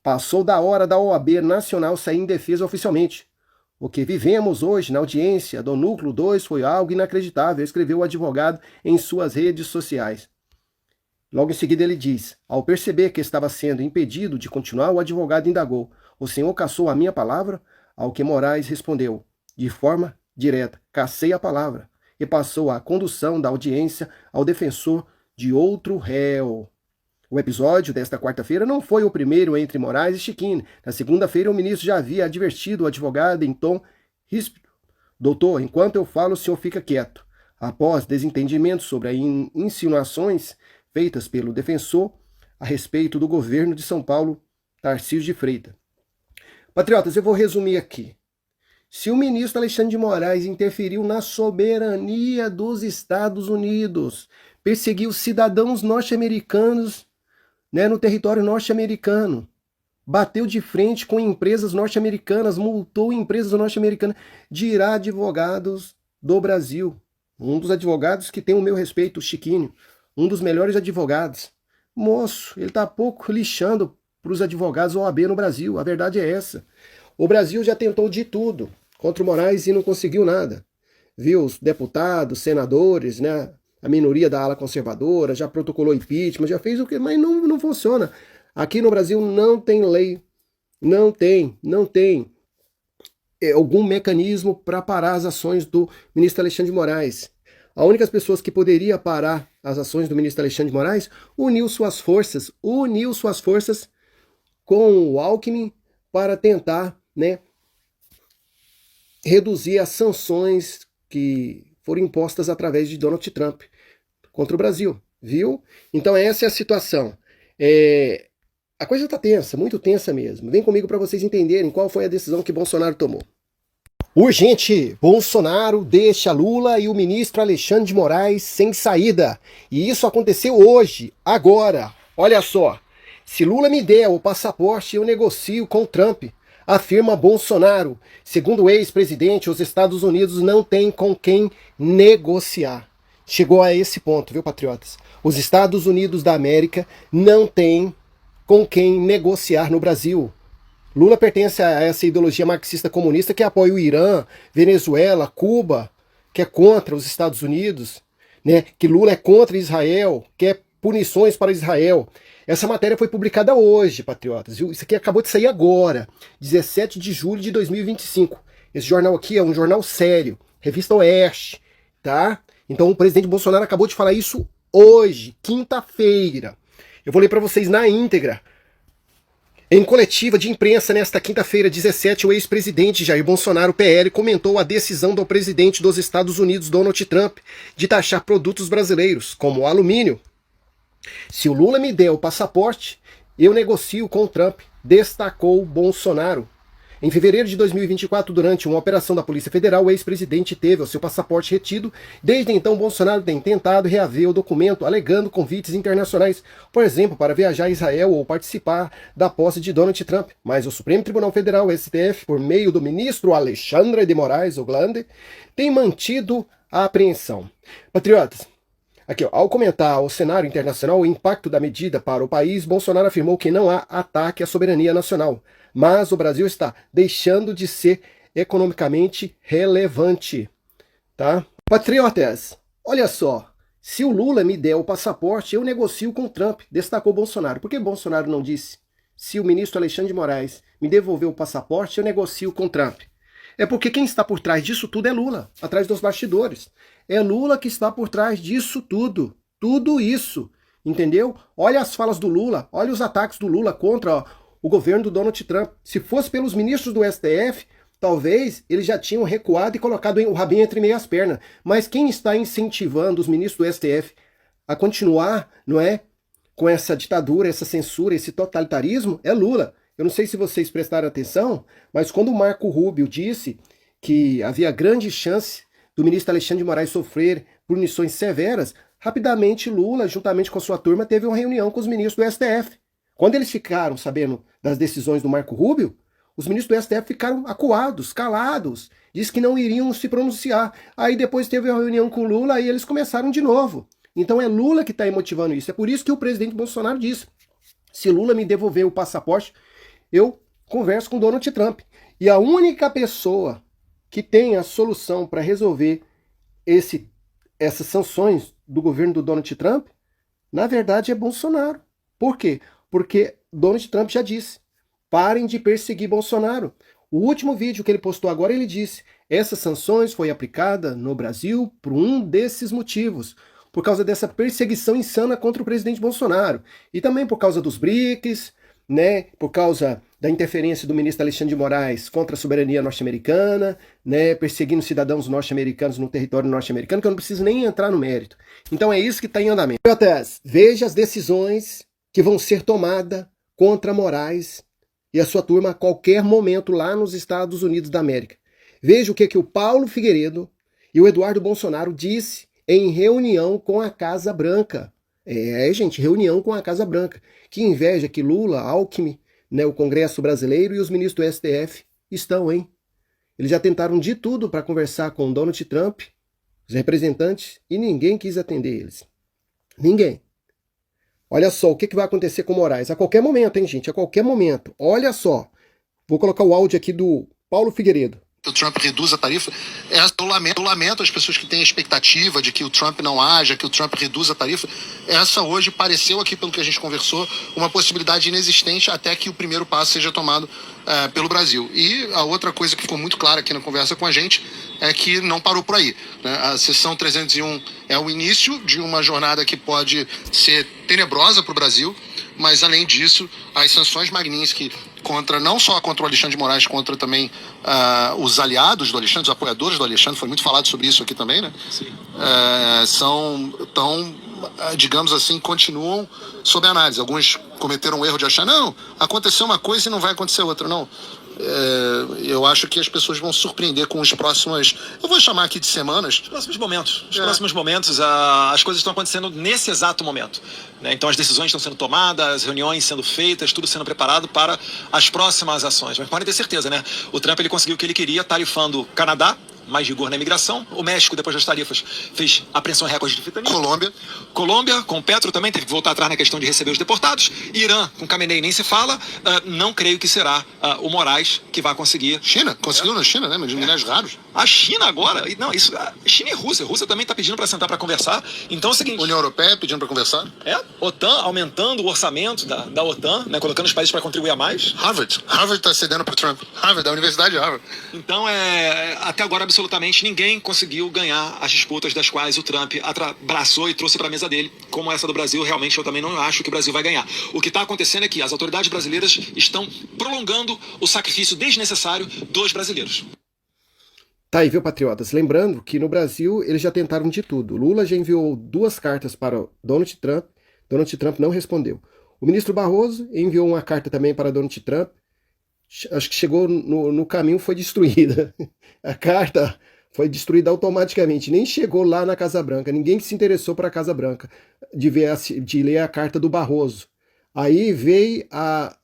Passou da hora da OAB Nacional sair em defesa oficialmente. O que vivemos hoje na audiência do Núcleo 2 foi algo inacreditável, escreveu o advogado em suas redes sociais. Logo em seguida ele diz, ao perceber que estava sendo impedido de continuar, o advogado indagou, o senhor cassou a minha palavra? Ao que Moraes respondeu, de forma direta, cassei a palavra, e passou a condução da audiência ao defensor de outro réu. O episódio desta quarta-feira não foi o primeiro entre Moraes e Chiquinho. Na segunda-feira, o ministro já havia advertido o advogado em tom ríspido. Doutor, enquanto eu falo, o senhor fica quieto. Após desentendimento sobre as insinuações feitas pelo defensor a respeito do governo de São Paulo, Tarcísio de Freitas. Patriotas, eu vou resumir aqui. Se o ministro Alexandre de Moraes interferiu na soberania dos Estados Unidos, perseguiu cidadãos norte-americanos, né, no território norte-americano, bateu de frente com empresas norte-americanas, multou empresas norte-americanas, dirá advogados do Brasil. Um dos advogados que tem o meu respeito, o Chiquinho, um dos melhores advogados. Moço, ele está pouco lixando para os advogados OAB no Brasil, a verdade é essa. O Brasil já tentou de tudo contra o Moraes e não conseguiu nada. Viu os deputados, senadores, né, a minoria da ala conservadora, já protocolou impeachment, já fez o que, mas não funciona. Aqui no Brasil não tem lei, não tem algum mecanismo para parar as ações do ministro Alexandre de Moraes. A única pessoa que poderia parar as ações do ministro Alexandre de Moraes uniu suas forças com o Alckmin para tentar, né, reduzir as sanções que foram impostas através de Donald Trump contra o Brasil, viu? Então essa é a situação. A coisa está tensa, muito tensa mesmo. Vem comigo para vocês entenderem qual foi a decisão que Bolsonaro tomou. Urgente! Bolsonaro deixa Lula e o ministro Alexandre de Moraes sem saída. E isso aconteceu hoje, agora. Olha só. Se Lula me der o passaporte, eu negocio com Trump, afirma Bolsonaro. Segundo o ex-presidente, os Estados Unidos não têm com quem negociar. Chegou a esse ponto, viu, patriotas? Os Estados Unidos da América não têm com quem negociar no Brasil. Lula pertence a essa ideologia marxista comunista que apoia o Irã, Venezuela, Cuba, que é contra os Estados Unidos, né? Que Lula é contra Israel, quer punições para Israel. Essa matéria foi publicada hoje, patriotas, viu? Isso aqui acabou de sair agora, 17 de julho de 2025. Esse jornal aqui é um jornal sério, Revista Oeste, tá? Então o presidente Bolsonaro acabou de falar isso hoje, quinta-feira. Eu vou ler para vocês na íntegra. Em coletiva de imprensa nesta quinta-feira, 17, o ex-presidente Jair Bolsonaro, PL, comentou a decisão do presidente dos Estados Unidos, Donald Trump, de taxar produtos brasileiros, como o alumínio. Se o Lula me der o passaporte, eu negocio com o Trump, destacou Bolsonaro. Em fevereiro de 2024, durante uma operação da Polícia Federal, o ex-presidente teve o seu passaporte retido. Desde então, Bolsonaro tem tentado reaver o documento, alegando convites internacionais, por exemplo, para viajar a Israel ou participar da posse de Donald Trump. Mas o Supremo Tribunal Federal, o STF, por meio do ministro Alexandre de Moraes, o Glande, tem mantido a apreensão. Patriotas, aqui, ó, ao comentar o cenário internacional, o impacto da medida para o país, Bolsonaro afirmou que não há ataque à soberania nacional, mas o Brasil está deixando de ser economicamente relevante, tá? Patriotas, olha só, se o Lula me der o passaporte, eu negocio com o Trump, destacou Bolsonaro. Por que Bolsonaro não disse? Se o ministro Alexandre de Moraes me devolver o passaporte, eu negocio com o Trump. É porque quem está por trás disso tudo é Lula, atrás dos bastidores. É Lula que está por trás disso tudo. Tudo isso. Entendeu? Olha as falas do Lula, olha os ataques do Lula contra o governo do Donald Trump. Se fosse pelos ministros do STF, talvez eles já tinham recuado e colocado o rabinho entre meias pernas. Mas quem está incentivando os ministros do STF a continuar, não é, com essa ditadura, essa censura, esse totalitarismo, é Lula. Eu não sei se vocês prestaram atenção, mas quando o Marco Rubio disse que havia grande chance do ministro Alexandre de Moraes sofrer punições severas, rapidamente Lula, juntamente com a sua turma, teve uma reunião com os ministros do STF. Quando eles ficaram sabendo das decisões do Marco Rubio, os ministros do STF ficaram acuados, calados, disse que não iriam se pronunciar. Aí depois teve a reunião com Lula e eles começaram de novo. Então é Lula que está motivando isso. É por isso que o presidente Bolsonaro disse, se Lula me devolver o passaporte, eu converso com Donald Trump. E a única pessoa que tem a solução para resolver essas sanções do governo do Donald Trump, na verdade é Bolsonaro. Por quê? Porque Donald Trump já disse, parem de perseguir Bolsonaro. O último vídeo que ele postou agora, ele disse, essas sanções foi aplicada no Brasil por um desses motivos, por causa dessa perseguição insana contra o presidente Bolsonaro. E também por causa dos BRICS, né, por causa da interferência do ministro Alexandre de Moraes contra a soberania norte-americana, né, perseguindo cidadãos norte-americanos no território norte-americano, que eu não preciso nem entrar no mérito. Então é isso que está em andamento. Veja as decisões que vão ser tomadas contra Moraes e a sua turma a qualquer momento lá nos Estados Unidos da América. Veja o que o Paulo Figueiredo e o Eduardo Bolsonaro disse em reunião com a Casa Branca. Gente, reunião com a Casa Branca. Que inveja que Lula, Alckmin, né, o Congresso brasileiro e os ministros do STF estão, hein? Eles já tentaram de tudo para conversar com Donald Trump, os representantes, e ninguém quis atender eles. Ninguém. Olha só o que vai acontecer com Moraes. A qualquer momento, hein, gente? A qualquer momento. Olha só. Vou colocar o áudio aqui do Paulo Figueiredo. Que o Trump reduza a tarifa, eu lamento as pessoas que têm a expectativa de que o Trump não haja, que o Trump reduza a tarifa. Essa hoje pareceu aqui, pelo que a gente conversou, uma possibilidade inexistente até que o primeiro passo seja tomado pelo Brasil. E a outra coisa que ficou muito clara aqui na conversa com a gente é que não parou por aí, né? A sessão 301 é o início de uma jornada que pode ser tenebrosa para o Brasil, mas além disso, as sanções Magnitsky não só contra o Alexandre de Moraes, contra também os aliados do Alexandre, os apoiadores do Alexandre, foi muito falado sobre isso aqui também, né? Sim. Digamos assim, continuam sob análise. Alguns cometeram o erro de achar, não, aconteceu uma coisa e não vai acontecer outra, não. Eu acho que as pessoas vão surpreender com os próximos, eu vou chamar aqui de semanas. Os próximos momentos. Os próximos momentos, as coisas estão acontecendo nesse exato momento, né? Então as decisões estão sendo tomadas, as reuniões sendo feitas, tudo sendo preparado para as próximas ações. Mas podem ter certeza, né? O Trump ele conseguiu o que ele queria, tarifando o Canadá, mais rigor na imigração. O México, depois das tarifas, fez apreensão recorde de fentanilo. Colômbia, com o Petro também, teve que voltar atrás na questão de receber os deportados. Irã, com Khamenei, nem se fala. Não creio que será o Moraes que vai conseguir. China, conseguiu na China, né? Minérios raros. A China agora, não, isso, China e Rússia. A Rússia também está pedindo para sentar para conversar. Então é o seguinte... União Europeia pedindo para conversar. OTAN aumentando o orçamento da OTAN, né? Colocando os países para contribuir a mais. Harvard está cedendo para o Trump. Harvard, da Universidade de Harvard. Então, até agora, absolutamente ninguém conseguiu ganhar as disputas das quais o Trump abraçou e trouxe para a mesa dele, como essa do Brasil. Realmente eu também não acho que o Brasil vai ganhar. O que está acontecendo é que as autoridades brasileiras estão prolongando o sacrifício desnecessário dos brasileiros. Tá aí, viu, patriotas? Lembrando que no Brasil eles já tentaram de tudo. Lula já enviou 2 cartas para Donald Trump. Donald Trump não respondeu. O ministro Barroso enviou uma carta também para Donald Trump. Acho que chegou no caminho, foi destruída. A carta foi destruída automaticamente. Nem chegou lá na Casa Branca. Ninguém se interessou para a Casa Branca de ler a carta do Barroso. Aí veio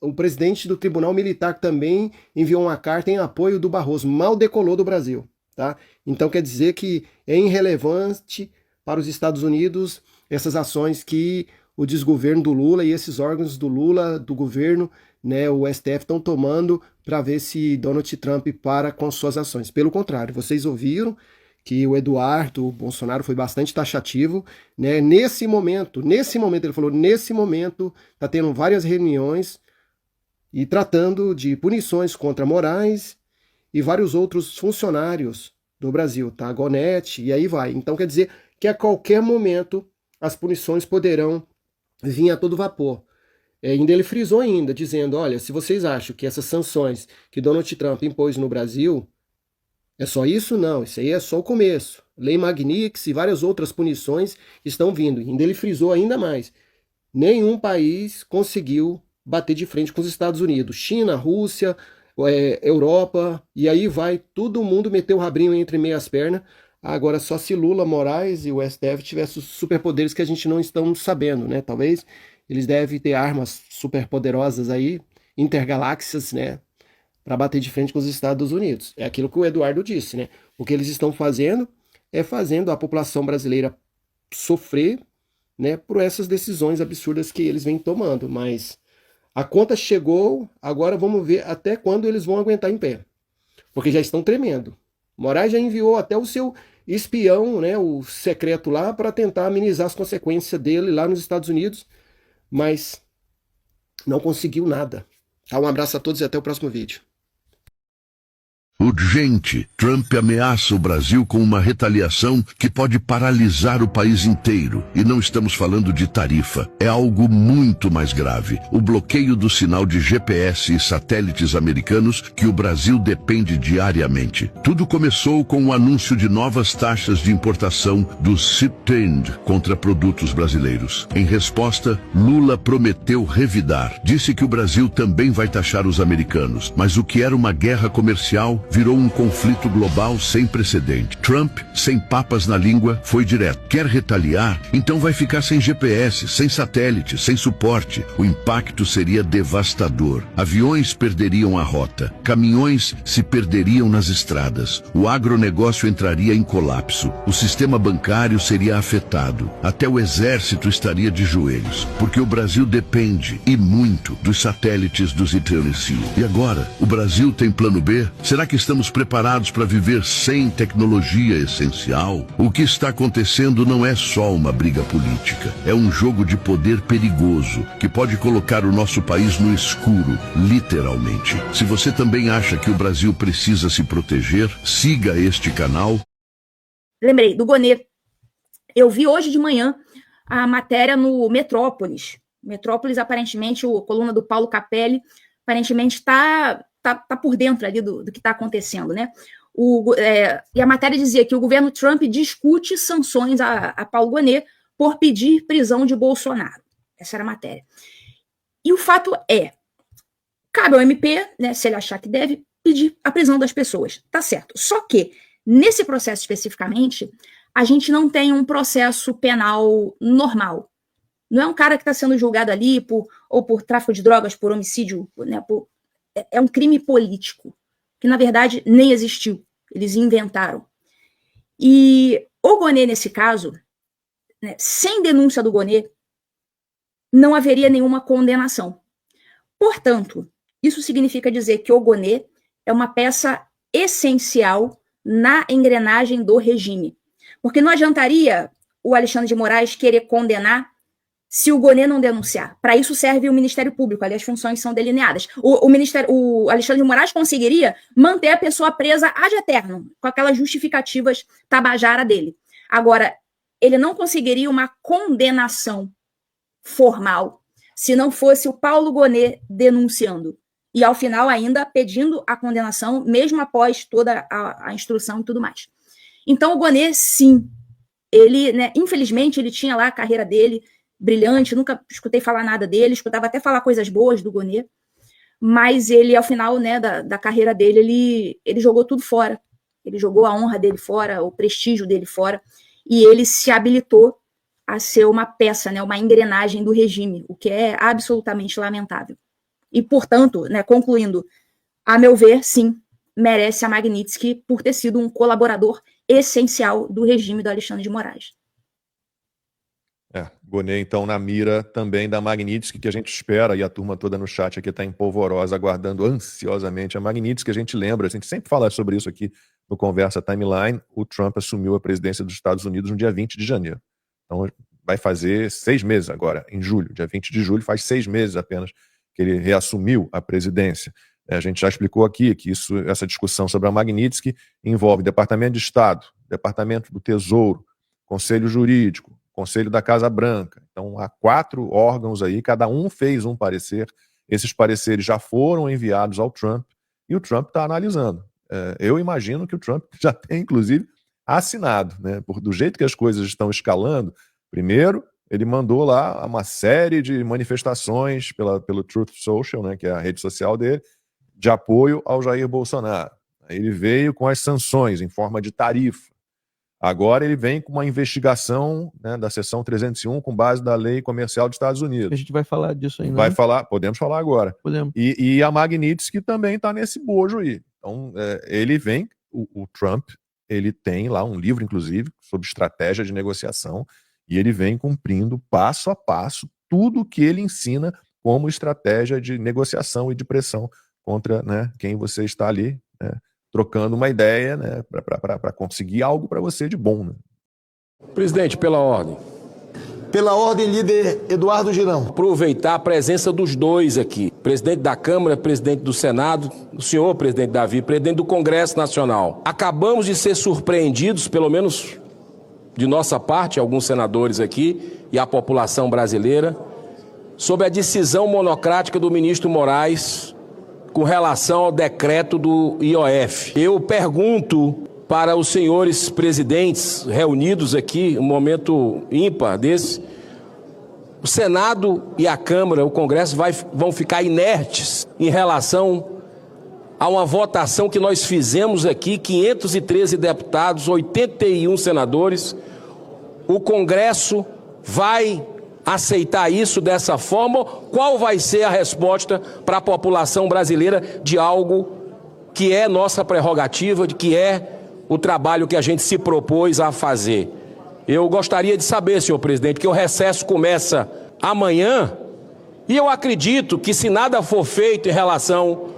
o presidente do Tribunal Militar, que também enviou uma carta em apoio do Barroso. Mal decolou do Brasil. Tá? Então quer dizer que é irrelevante para os Estados Unidos essas ações que o desgoverno do Lula e esses órgãos do Lula, do governo, né, o STF, estão tomando para ver se Donald Trump para com suas ações. Pelo contrário, vocês ouviram que o Eduardo Bolsonaro foi bastante taxativo, né? Nesse momento, ele falou, nesse momento está tendo várias reuniões e tratando de punições contra Moraes e vários outros funcionários do Brasil, tá? Gonete, e aí vai. Então quer dizer que a qualquer momento as punições poderão vir a todo vapor. Ainda ele frisou ainda, dizendo, olha, se vocês acham que essas sanções que Donald Trump impôs no Brasil é só isso? Não, isso aí é só o começo. Lei Magnitsky e várias outras punições estão vindo. Ainda ele frisou ainda mais. Nenhum país conseguiu bater de frente com os Estados Unidos. China, Rússia, Europa, e aí vai todo mundo meter o rabrinho entre meias pernas. Agora, só se Lula, Moraes e o STF tivessem os superpoderes que a gente não estamos sabendo, né? Talvez eles devem ter armas superpoderosas aí, intergaláxias, né? Para bater de frente com os Estados Unidos. É aquilo que o Eduardo disse, né? O que eles estão fazendo é fazendo a população brasileira sofrer, né? Por essas decisões absurdas que eles vêm tomando. Mas a conta chegou, agora vamos ver até quando eles vão aguentar em pé. Porque já estão tremendo. Moraes já enviou até o seu espião, né, o secreto lá, para tentar amenizar as consequências dele lá nos Estados Unidos, mas não conseguiu nada. Tá, um abraço a todos e até o próximo vídeo. Urgente. Trump ameaça o Brasil com uma retaliação que pode paralisar o país inteiro. E não estamos falando de tarifa. É algo muito mais grave. O bloqueio do sinal de GPS e satélites americanos que o Brasil depende diariamente. Tudo começou com o anúncio de novas taxas de importação do CITEND contra produtos brasileiros. Em resposta, Lula prometeu revidar. Disse que o Brasil também vai taxar os americanos. Mas o que era uma guerra comercial virou um conflito global sem precedente. Trump, sem papas na língua, foi direto. Quer retaliar? Então vai ficar sem GPS, sem satélite, sem suporte. O impacto seria devastador. Aviões perderiam a rota. Caminhões se perderiam nas estradas. O agronegócio entraria em colapso. O sistema bancário seria afetado. Até o exército estaria de joelhos. Porque o Brasil depende, e muito, dos satélites do Ziterncy. E agora? O Brasil tem plano B? Será que estamos preparados para viver sem tecnologia essencial? O que está acontecendo não é só uma briga política. É um jogo de poder perigoso que pode colocar o nosso país no escuro, literalmente. Se você também acha que o Brasil precisa se proteger, siga este canal. Lembrei do Gonê. Eu vi hoje de manhã a matéria no Metrópolis. Metrópolis, aparentemente, a coluna do Paulo Capelli, aparentemente está por dentro ali do que está acontecendo, né? E a matéria dizia que o governo Trump discute sanções a Paulo Gonê por pedir prisão de Bolsonaro. Essa era a matéria. E o fato é, cabe ao MP, né, se ele achar que deve, pedir a prisão das pessoas. Tá certo. Só que, nesse processo especificamente, a gente não tem um processo penal normal. Não é um cara que está sendo julgado ali por tráfico de drogas, por homicídio, né, é um crime político, que na verdade nem existiu, eles inventaram. E o Gonê, nesse caso, né, sem denúncia do Gonê, não haveria nenhuma condenação. Portanto, isso significa dizer que o Gonê é uma peça essencial na engrenagem do regime. Porque não adiantaria o Alexandre de Moraes querer condenar se o Gonê não denunciar. Para isso serve o Ministério Público, ali as funções são delineadas. O Alexandre de Moraes conseguiria manter a pessoa presa ad eterno, com aquelas justificativas tabajara dele. Agora, ele não conseguiria uma condenação formal se não fosse o Paulo Gonê denunciando. E, ao final, ainda pedindo a condenação, mesmo após toda a instrução e tudo mais. Então, o Gonê, sim, ele, né, infelizmente, ele tinha lá a carreira dele, brilhante, nunca escutei falar nada dele, escutava até falar coisas boas do Gonê, mas ele, ao final, né, da carreira dele, ele jogou tudo fora. Ele jogou a honra dele fora, o prestígio dele fora, e ele se habilitou a ser uma peça, né, uma engrenagem do regime, o que é absolutamente lamentável. E, portanto, né, concluindo, a meu ver, sim, merece a Magnitsky por ter sido um colaborador essencial do regime do Alexandre de Moraes. Gonê, então, na mira também da Magnitsky, que a gente espera, e a turma toda no chat aqui está em polvorosa, aguardando ansiosamente a Magnitsky, a gente lembra, a gente sempre fala sobre isso aqui no Conversa Timeline, o Trump assumiu a presidência dos Estados Unidos no dia 20 de janeiro. Então, vai fazer 6 meses agora, em julho, dia 20 de julho, faz 6 meses apenas que ele reassumiu a presidência. A gente já explicou aqui que essa discussão sobre a Magnitsky envolve Departamento de Estado, Departamento do Tesouro, Conselho Jurídico, Conselho da Casa Branca. Então, há 4 órgãos aí, cada um fez um parecer. Esses pareceres já foram enviados ao Trump e o Trump está analisando. Eu imagino que o Trump já tem, inclusive, assinado, né? Do jeito que as coisas estão escalando, primeiro, ele mandou lá uma série de manifestações pelo Truth Social, né, que é a rede social dele, de apoio ao Jair Bolsonaro. Aí ele veio com as sanções em forma de tarifa. Agora ele vem com uma investigação, né, da seção 301 com base da lei comercial dos Estados Unidos. A gente vai falar disso ainda. Vai falar, podemos falar agora. Podemos. E a Magnitsky também está nesse bojo aí. Então, ele vem, o Trump, ele tem lá um livro, inclusive, sobre estratégia de negociação, e ele vem cumprindo passo a passo tudo o que ele ensina como estratégia de negociação e de pressão contra, né, quem você está ali, né, trocando uma ideia, né, para conseguir algo para você de bom. Né? Presidente, pela ordem. Pela ordem, líder Eduardo Girão. Aproveitar a presença dos dois aqui, presidente da Câmara, presidente do Senado, o senhor presidente Davi, presidente do Congresso Nacional. Acabamos de ser surpreendidos, pelo menos de nossa parte, alguns senadores aqui e a população brasileira, sobre a decisão monocrática do ministro Moraes com relação ao decreto do IOF. Eu pergunto para os senhores presidentes reunidos aqui, um momento ímpar desse, o Senado e a Câmara, o Congresso vão ficar inertes em relação a uma votação que nós fizemos aqui, 513 deputados, 81 senadores. O Congresso vai aceitar isso dessa forma? Qual vai ser a resposta para a população brasileira de algo que é nossa prerrogativa, de que é o trabalho que a gente se propôs a fazer? Eu gostaria de saber, senhor presidente, que o recesso começa amanhã e eu acredito que, se nada for feito em relação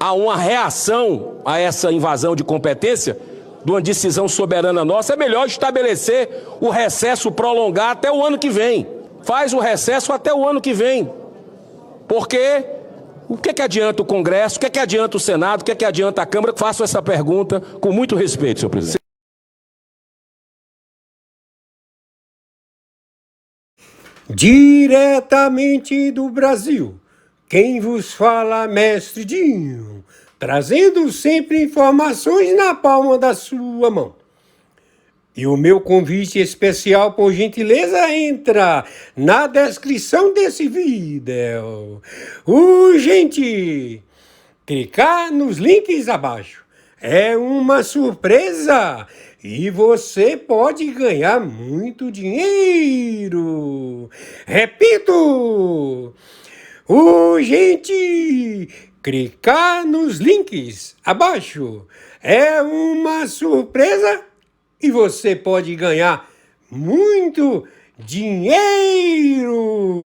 a uma reação a essa invasão de competência, de uma decisão soberana nossa, é melhor estabelecer o recesso, prolongar até o ano que vem. Faz o recesso até o ano que vem. Porque o que adianta o Congresso, o que adianta o Senado, o que adianta a Câmara? Faço essa pergunta com muito respeito, senhor presidente. Diretamente do Brasil, quem vos fala, mestre Dinho, trazendo sempre informações na palma da sua mão. E o meu convite especial, por gentileza, entra na descrição desse vídeo. Urgente! Clicar nos links abaixo. É uma surpresa e você pode ganhar muito dinheiro. Repito! Urgente! Clicar nos links abaixo. É uma surpresa e você pode ganhar muito dinheiro.